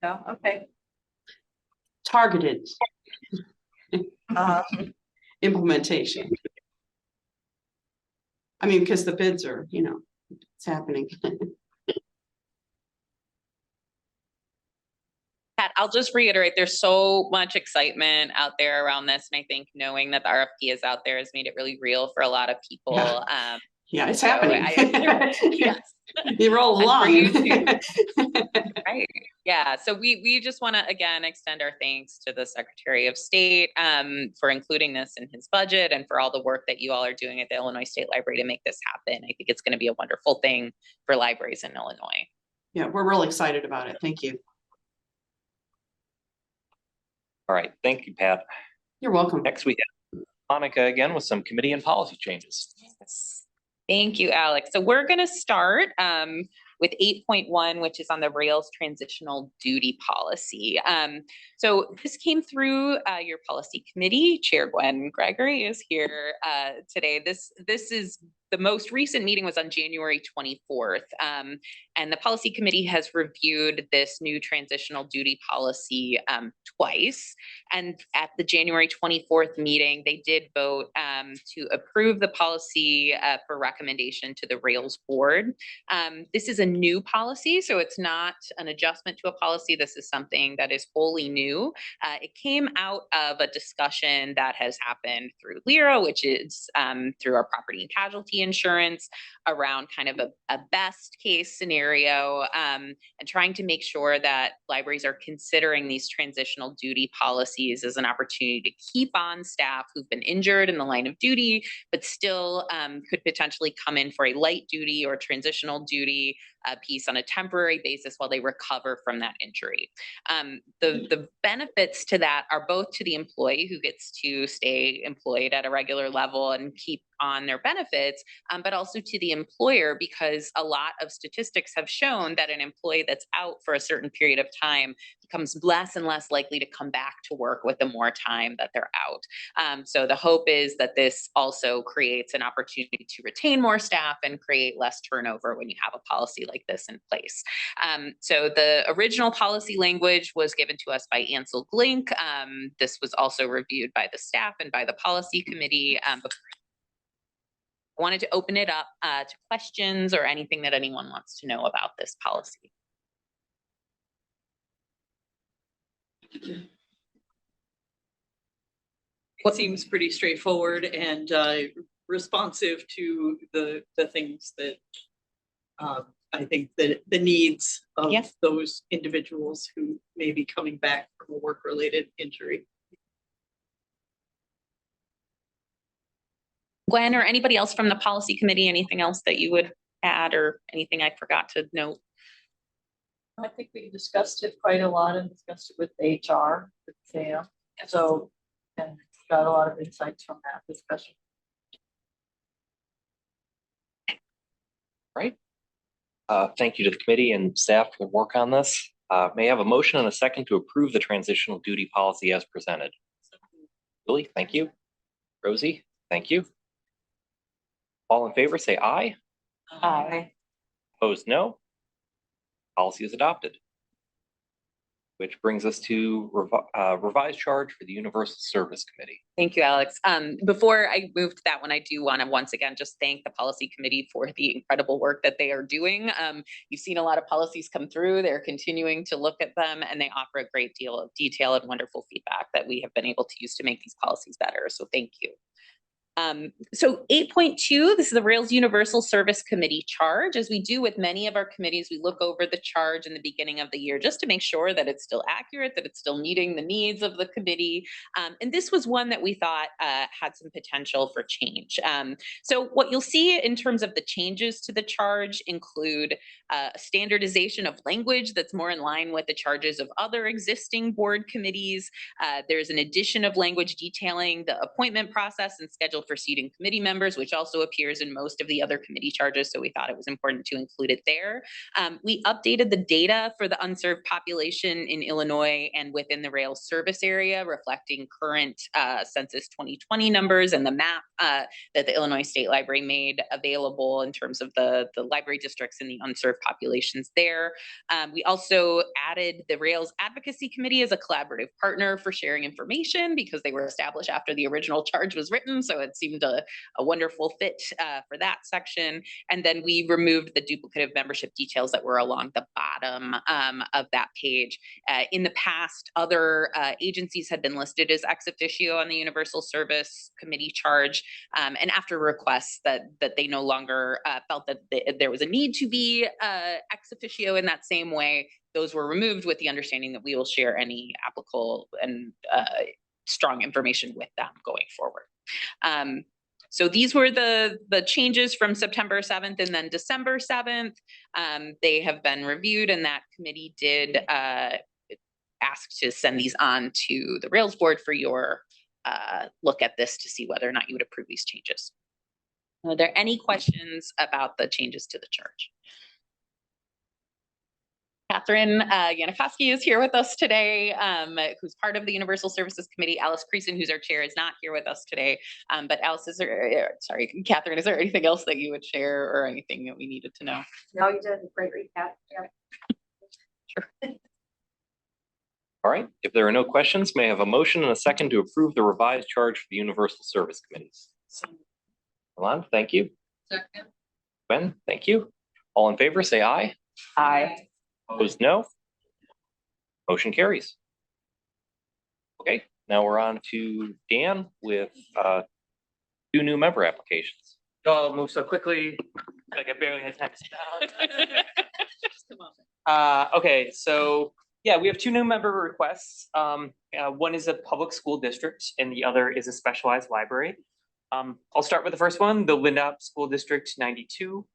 No, okay. Targeted implementation. I mean, because the bids are, it's happening. Pat, I'll just reiterate, there's so much excitement out there around this. And I think knowing that the RFP is out there has made it really real for a lot of people. Yeah, it's so happening. Yes. You roll And for along. you too. Right. Yeah. So we just want to, again, extend our thanks to the Secretary of State for including this in his budget and for all the work that you all are doing at the Illinois State Library to make this happen. I think it's going to be a wonderful thing for libraries in Illinois. Yeah, we're real excited about it. Thank you. All right. Thank you, Pat. You're welcome. Next, we have Monica again with some committee and policy changes. Thank you, Alex. So we're gonna start with 8.1, which is on the Rails transitional duty policy. So this came through your policy committee. Chair Gwen Gregory is here today. This is the most recent meeting was on January 24th. And the policy committee has reviewed this new transitional duty policy twice. And at the January 24th meeting, they did vote to approve the policy for recommendation to the Rails board. This is a new policy, so it's not an adjustment to a policy. This is something that is wholly new. It came out of a discussion that has happened through LIRA, which is through our property and casualty insurance, around kind of a best case scenario, and trying to make sure that libraries are considering these transitional duty policies as an opportunity to keep on staff who've been injured in the line of duty, but still could potentially come in for a light duty or transitional duty piece on a temporary basis while they recover from that injury. The benefits to that are both to the employee who gets to stay employed at a regular level and keep on their benefits, but also to the employer, because a lot of statistics have shown that an employee that's out for a certain period of time becomes less and less likely to come back to work with the more time that they're out. So the hope is that this also creates an opportunity to retain more staff and create less turnover when you have a policy like this in place. So the original policy language was given to us by Ansel Glink. This was also reviewed by the staff and by the policy committee. Wanted to open it up to questions or anything that anyone wants to know about this policy. It seems pretty straightforward and responsive to the things that I think that the needs of Yes. those individuals who may be coming back from a work-related injury. Gwen or anybody else from the policy committee, anything else that you would add or anything I forgot to note? I think we discussed it quite a lot and discussed it with HR, with Sam. So, and got a lot of insights from that discussion. Right. Thank you to the committee and staff for the work on this. May I have a motion and a second to approve the transitional duty policy as presented? Billy, thank you. Rosie, thank you. All in favor, say aye. Aye. Opposed, no. Policy is adopted. Which brings us to revised charge for the Universal Service Committee. Thank you, Alex. Before I move to that one, I do want to once again just thank the policy committee for the incredible work that they are doing. You've seen a lot of policies come through. They're continuing to look at them, and they offer a great deal of detail and wonderful feedback that we have been able to use to make these policies better. So thank you. So 8.2, this is the Rails Universal Service Committee charge. As we do with many of our committees, we look over the charge in the beginning of the year just to make sure that it's still accurate, that it's still meeting the needs of the committee. And this was one that we thought had some potential for change. So what you'll see in terms of the changes to the charge include a standardization of language that's more in line with the charges of other existing board committees. There's an addition of language detailing the appointment process and schedule for seating committee members, which also appears in most of the other committee charges. So we thought it was important to include it there. We updated the data for the unserved population in Illinois and within the Rails service area, reflecting current Census 2020 numbers and the map that the Illinois State Library made available in terms of the library districts and the unserved populations there. We also added the Rails Advocacy Committee as a collaborative partner for sharing information because they were established after the original charge was written. So it seemed a wonderful fit for that section. And then we removed the duplicative membership details that were along the bottom of that page. In the past, other agencies had been listed as ex officio on the Universal Service Committee charge. And after requests that they no longer felt that there was a need to be ex officio in that same way, those were removed with the understanding that we will share any applicable and strong information with them going forward. So these were the changes from September 7th and then December 7th. They have been reviewed, and that committee did ask to send these on to the Rails board for your look at this to see whether or not you would approve these changes. Are there any questions about the changes to the church? Catherine Yanikowski is here with us today, who's part of the Universal Services Committee. Alice Creason, who's our chair, is not here with us today. But Alice, Catherine, is there anything else that you would share or anything that we needed to know? No, you did a great recap. Yeah. All right, if there are no questions, may I have a motion and a second to approve the revised charge for the Universal Service Committees? Alon, thank you. Second. Ben, thank you. All in favor, say aye. Aye. Opposed, no. Motion carries. Okay, now we're on to Dan with 2 new member applications. I'll move so quickly, like I barely had time to sit down. Okay, so yeah, we have 2 new member requests. One is a public school district and the other is a specialized library. I'll start with the first one, the Lindop School District 92.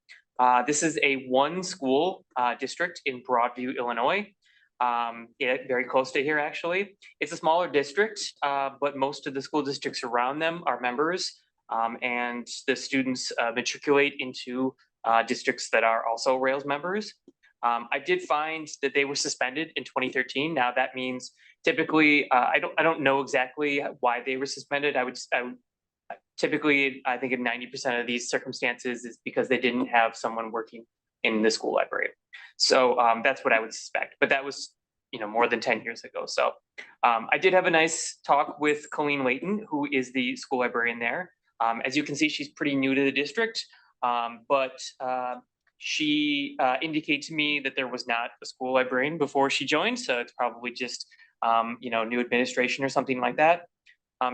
This is a 1-school district in Broadview, Illinois. Yeah, very close to here, actually. It's a smaller district, but most of the school districts around them are members. And the students matriculate into districts that are also Rails members. I did find that they were suspended in 2013. Now that means typically, I don't know exactly why they were suspended. Typically, I think in 90% of these circumstances is because they didn't have someone working in the school library. So that's what I would suspect, but that was, more than 10 years ago. So I did have a nice talk with Colleen Layton, who is the school librarian there. As you can see, she's pretty new to the district, but she indicated to me that there was not a school librarian before she joined. So it's probably just, new administration or something like that.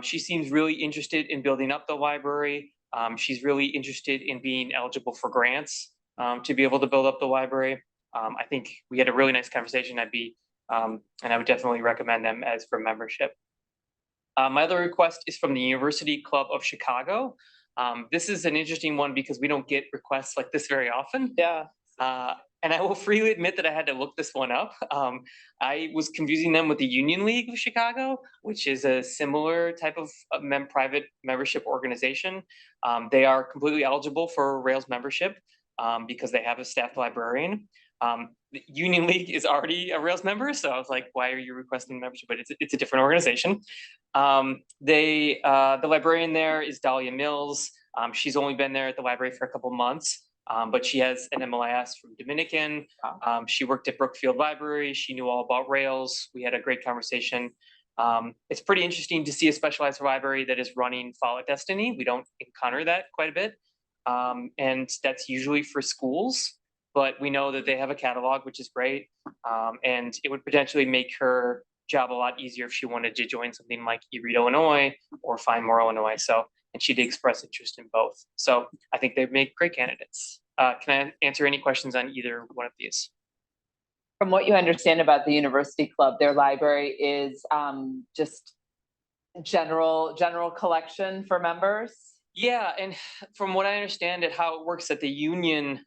She seems really interested in building up the library. She's really interested in being eligible for grants to be able to build up the library. I think we had a really nice conversation. And I would definitely recommend them as for membership. My other request is from the University Club of Chicago. This is an interesting one because we don't get requests like this very often. Yeah. And I will freely admit that I had to look this one up. I was confusing them with the Union League of Chicago, which is a similar type of private membership organization. They are completely eligible for Rails membership because they have a staff librarian. The Union League is already a Rails member, so I was like, why are you requesting membership? But it's a different organization. The librarian there is Dahlia Mills. She's only been there at the library for a couple months. But she has an MLIS from Dominican. She worked at Brookfield Library. She knew all about Rails. We had a great conversation. It's pretty interesting to see a specialized library that is running Follow Destiny. We don't encounter that quite a bit. And that's usually for schools, but we know that they have a catalog, which is great. And it would potentially make her job a lot easier if she wanted to join something like eRead Illinois or Find More Illinois. And she did express interest in both. So I think they make great candidates. Can I answer any questions on either one of these? From what you understand about the University Club, their library is just general collection for members? Yeah, and from what I understand how it works at the Union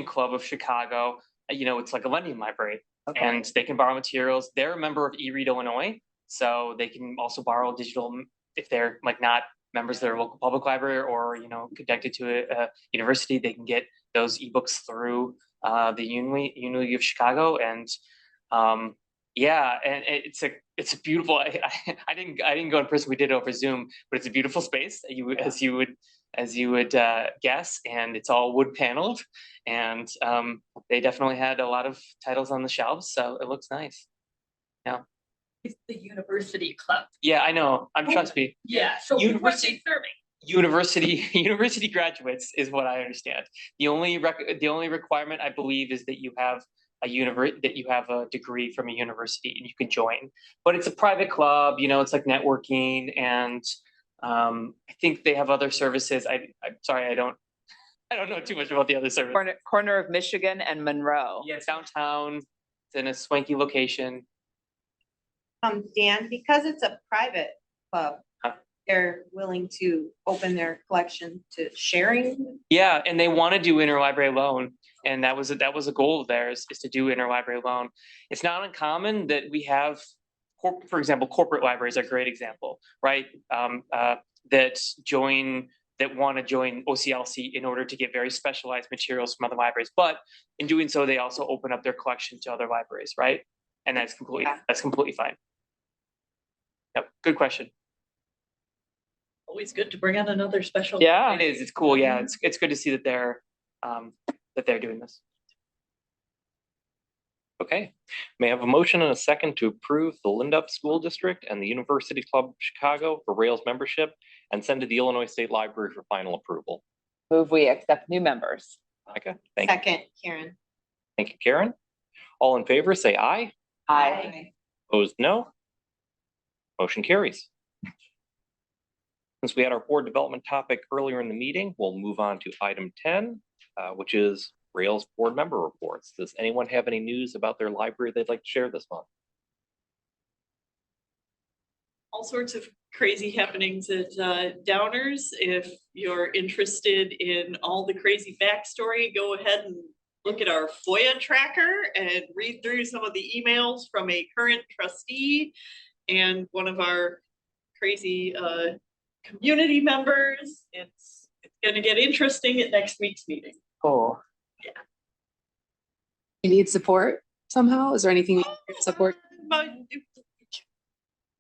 Club of Chicago, it's like a lending library. Okay. And they can borrow materials. They're a member of eRead Illinois, so they can also borrow digital if they're like not members of their local public library or connected to a university. They can get those ebooks through the Union League of Chicago, and yeah, and it's a beautiful. I didn't go in person. We did it over Zoom, but it's a beautiful space. As you would guess, and it's all wood paneled, and they definitely had a lot of titles on the shelves, so it looks nice. Yeah. It's the University Club. Yeah, I know. Trust me. Yeah, so what are they serving? University graduates is what I understand. The only requirement I believe is that you have a degree from a university and you can join. But it's a private club, it's like networking, and I think they have other services. I'm sorry, I don't know too much about the other services. Corner of Michigan and Monroe. Yeah, it's downtown. It's in a swanky location. Dan, because it's a private club, they're willing to open their collection to sharing. Yeah, and they want to do interlibrary loan, and that was a goal of theirs, is to do interlibrary loan. It's not uncommon that we have, for example, corporate libraries are a great example, right? That that want to join OCLC in order to get very specialized materials from other libraries. But in doing so, they also open up their collection to other libraries, right? And that's completely fine. Yep, good question. Always good to bring out another special. Yeah, it is. It's cool. Yeah, it's good to see that they're doing this. Okay, may I have a motion and a second to approve the Lindup School District and the University Club of Chicago for Rails membership and send to the Illinois State Library for final approval? Move we accept new members. Micah, thank you. Second, Karen. Thank you, Karen. All in favor, say aye. Aye. Opposed, no. Motion carries. Since we had our board development topic earlier in the meeting, we'll move on to item 10, which is Rails board member reports. Does anyone have any news about their library they'd like to share this month? All sorts of crazy happenings at Downers. If you're interested in all the crazy backstory, go ahead and look at our FOIA tracker and read through some of the emails from a current trustee and one of our crazy community members. It's going to get interesting at next week's meeting. Cool. You need support somehow? Is there anything you need to support? But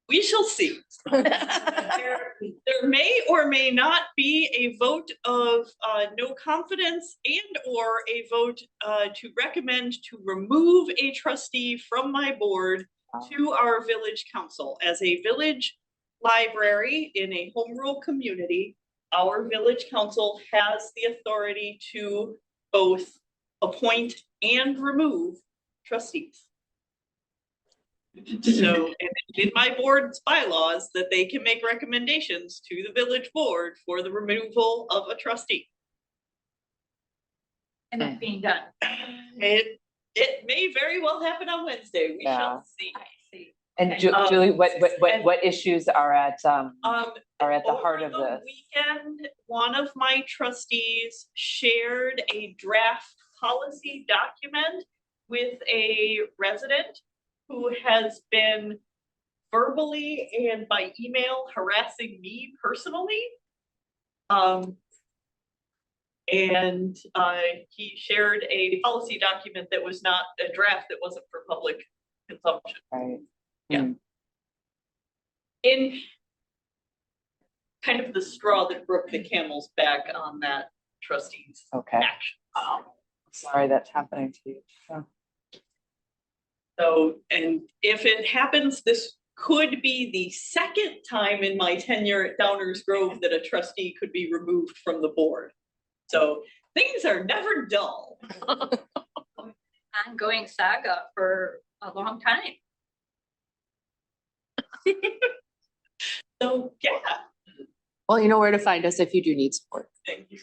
we shall see. There may or may not be a vote of no confidence and or a vote to recommend to remove a trustee from my board to our village council. As a village library in a home rule community, our village council has the authority to both appoint and remove trustees. So, and it's in my board's bylaws that they can make recommendations to the village board for the removal of a trustee. And it's being done. It may very well happen on Wednesday. We shall see. And Julie, what issues are at the heart of Over the this? weekend, one of my trustees shared a draft policy document with a resident who has been verbally and by email harassing me personally. And he shared a policy document that was not a draft, that wasn't for public consumption. Right. Yeah. In kind of the straw that broke the camel's back on that trustee's action. Sorry that's happening to you. Oh. So, and if it happens, this could be the second time in my tenure at Downers Grove that a trustee could be removed from the board. So things are never dull. Ongoing saga for a long time. So, yeah. Well, you know where to find us if you do need support. Thank you.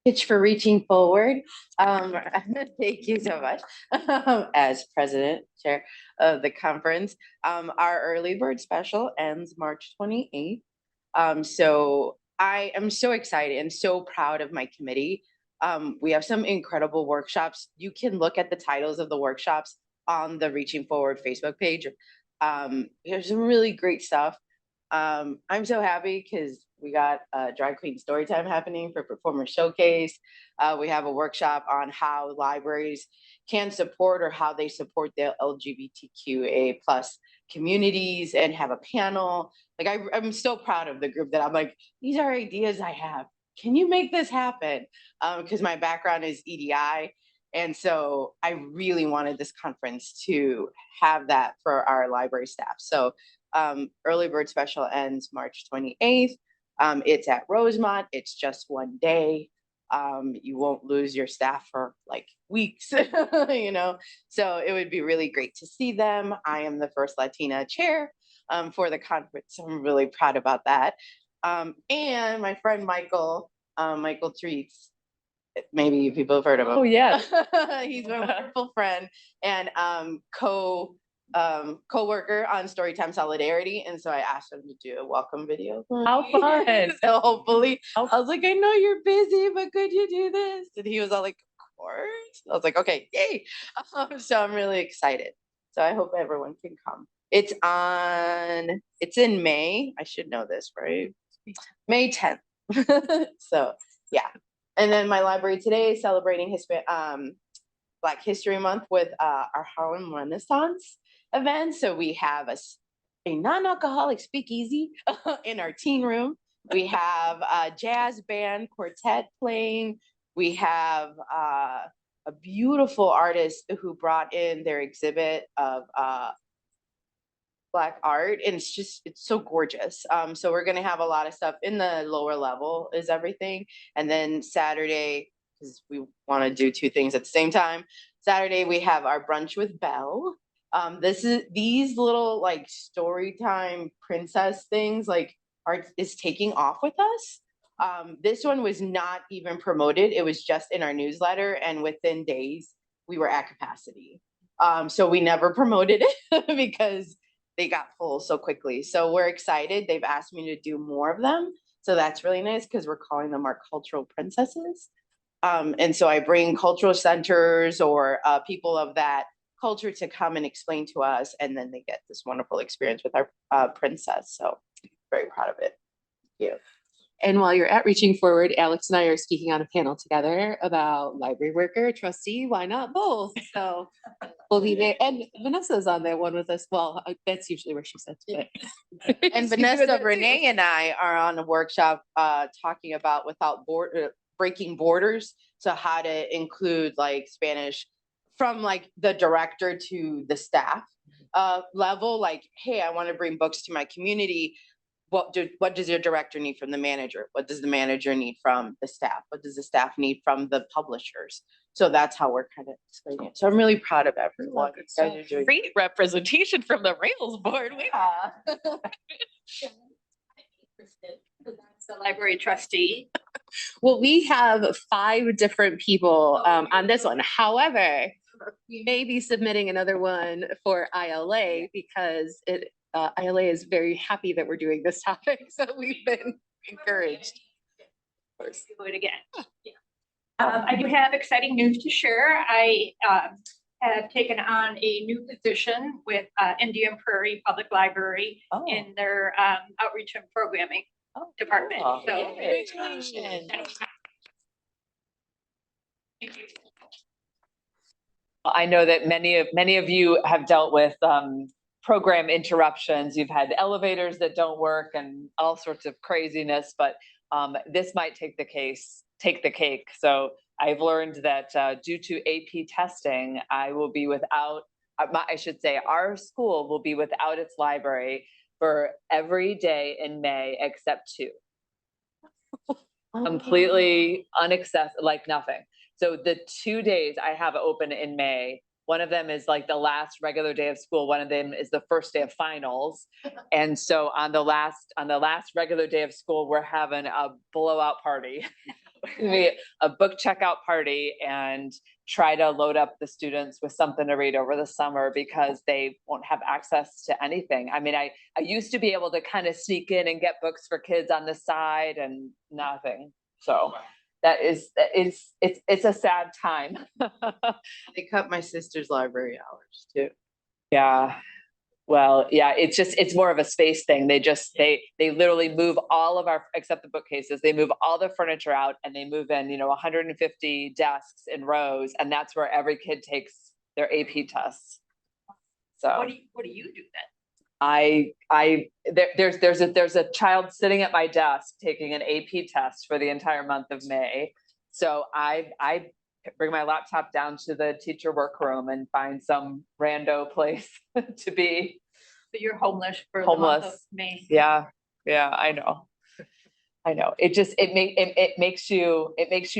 Pitch for reaching forward. Thank you so much. As president, chair of the conference, our early bird special ends March 28th. So I am so excited and so proud of my committee. We have some incredible workshops. You can look at the titles of the workshops on the Reaching Forward Facebook page. There's some really great stuff. I'm so happy because we got a drag queen story time happening for Performer Showcase. We have a workshop on how libraries can support or how they support the LGBTQA+ communities and have a panel. Like I'm so proud of the group that I'm like, these are ideas I have. Can you make this happen? Because my background is EDI. And so I really wanted this conference to have that for our library staff. So early bird special ends March 28th. It's at Rosemont. It's just one day. You won't lose your staff for like weeks, you know? So it would be really great to see them. I am the first Latina chair for the conference. So I'm really proud about that. And my friend Michael Treats, maybe people have heard of him. Oh, yeah. He's my wonderful friend and co-worker on Storytime Solidarity. And so I asked him to do a welcome video. How fun. So hopefully, I was like, I know you're busy, but could you do this? And he was all like, of course. I was like, okay, yay. So I'm really excited. So I hope everyone can come. It's in May. I should know this, right? May 10th. So, yeah. And then my library today is celebrating Black History Month with our Harlem Renaissance event. So we have a non-alcoholic speakeasy in our teen room. We have a jazz band quartet playing. We have a beautiful artist who brought in their exhibit of Black art, and it's so gorgeous. So we're gonna have a lot of stuff in the lower level is everything. And then Saturday, because we want to do two things at the same time. Saturday, we have our brunch with Belle. These little like story time princess things like is taking off with us. This one was not even promoted. It was just in our newsletter, and within days we were at capacity. So we never promoted it because they got full so quickly. So we're excited. They've asked me to do more of them. So that's really nice because we're calling them our cultural princesses. And so I bring cultural centers or people of that culture to come and explain to us, and then they get this wonderful experience with our princess. So very proud of it. Thank you. And while you're at Reaching Forward, Alex and I are speaking on a panel together about library worker, trustee, why not both? So we'll be there. And Vanessa's on that one with us. Well, that's usually where she sits. But And Vanessa, Renee, and I are on a workshop talking about breaking borders. So how to include like Spanish from like the director to the staff level. Like, hey, I want to bring books to my community. What does your director need from the manager? What does the manager need from the staff? What does the staff need from the publishers? So that's how we're kind of explaining it. So I'm really proud of everyone. You guys are doing Great representation from the Rails board. The library trustee. well, we have 5 different people on this one. However, we may be submitting another one for ILA because ILA is very happy that we're doing this topic. So we've been encouraged. Do it again. I do have exciting news to share. I have taken on a new position with Indian Prairie Public Library in their outreach and programming department. So I know that many of you have dealt with program interruptions. You've had elevators that don't work and all sorts of craziness, but this might take the cake. So I've learned that due to AP testing, I will be without, I should say, our school will be without its library for every day in May except 2. Completely unaccessible, like nothing. So the 2 days I have open in May, one of them is like the last regular day of school. One of them is the first day of finals. And so on the last regular day of school, we're having a blowout party. A book checkout party and try to load up the students with something to read over the summer because they won't have access to anything. I mean, I used to be able to kind of sneak in and get books for kids on the side and nothing. So it's a sad time. They cut my sister's library hours too. Yeah. Well, yeah, it's more of a space thing. They literally move all of except the bookcases, they move all the furniture out and they move in, 150 desks in rows, and that's where every kid takes their AP tests. So what do you do then? There's a child sitting at my desk taking an AP test for the entire month of May. So I bring my laptop down to the teacher workroom and find some rando place to be. So you're homeless for the month of May. Yeah, I know. It makes you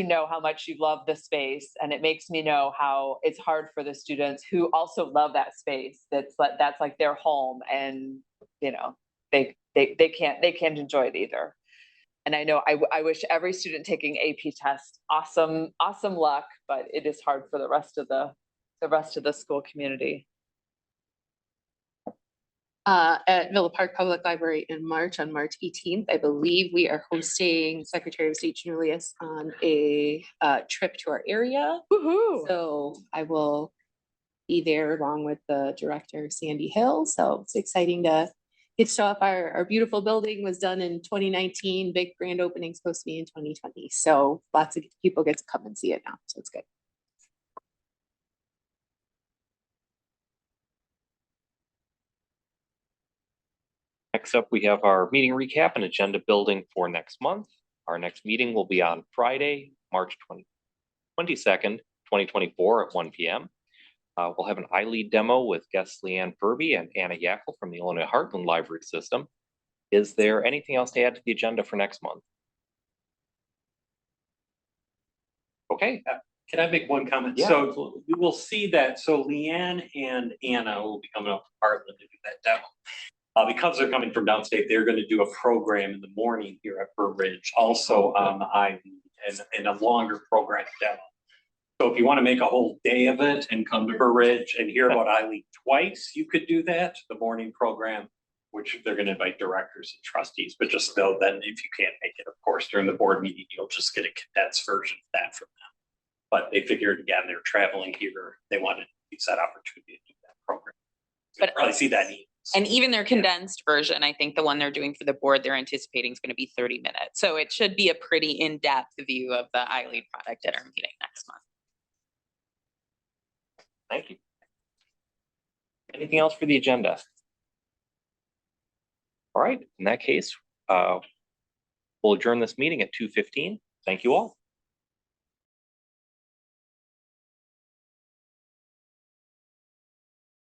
know how much you love the space, and it makes me know how it's hard for the students who also love that space. That's like their home, and they can't enjoy it either. And I know I wish every student taking AP test awesome luck, but it is hard for the rest of the school community. At Villa Park Public Library in March, on March 18th, I believe we are hosting Secretary of State Julius on a trip to our area. Woohoo! So I will be there along with the director, Sandy Hill. So it's exciting to get to show off our beautiful building. Was done in 2019, big grand opening supposed to be in 2020. So lots of people get to come and see it now. So it's good. Next up, we have our meeting recap and agenda building for next month. Our next meeting will be on Friday, March 22nd, 2024 at 1 p.m. We'll have an iLead demo with guests Leanne Furby and Anna Yackel from the Illinois Heartland Library System. Is there anything else to add to the agenda for next month? Okay. Can I make one comment? Yeah, So absolutely. you will see that, so Leanne and Anna will be coming up to Heartland to do that demo. Because they're coming from downstate, they're gonna do a program in the morning here at Burr Ridge, also on the iLead and a longer program demo. So if you want to make a whole day of it and come to Burr Ridge and hear about iLead twice, you could do that, the morning program, which they're gonna invite directors and trustees, but just know then if you can't make it, of course, during the board meeting, you'll just get a condensed version of that from them. But they figured, again, they're traveling here, they wanted to use that opportunity to do that program. You'll But- probably see that in. And even their condensed version, I think the one they're doing for the board, they're anticipating is going to be 30 minutes. So it should be a pretty in-depth view of the iLead product at our meeting next month. Thank you. Anything else for the agenda? All right, in that case, we'll adjourn this meeting at 2:15. Thank you all.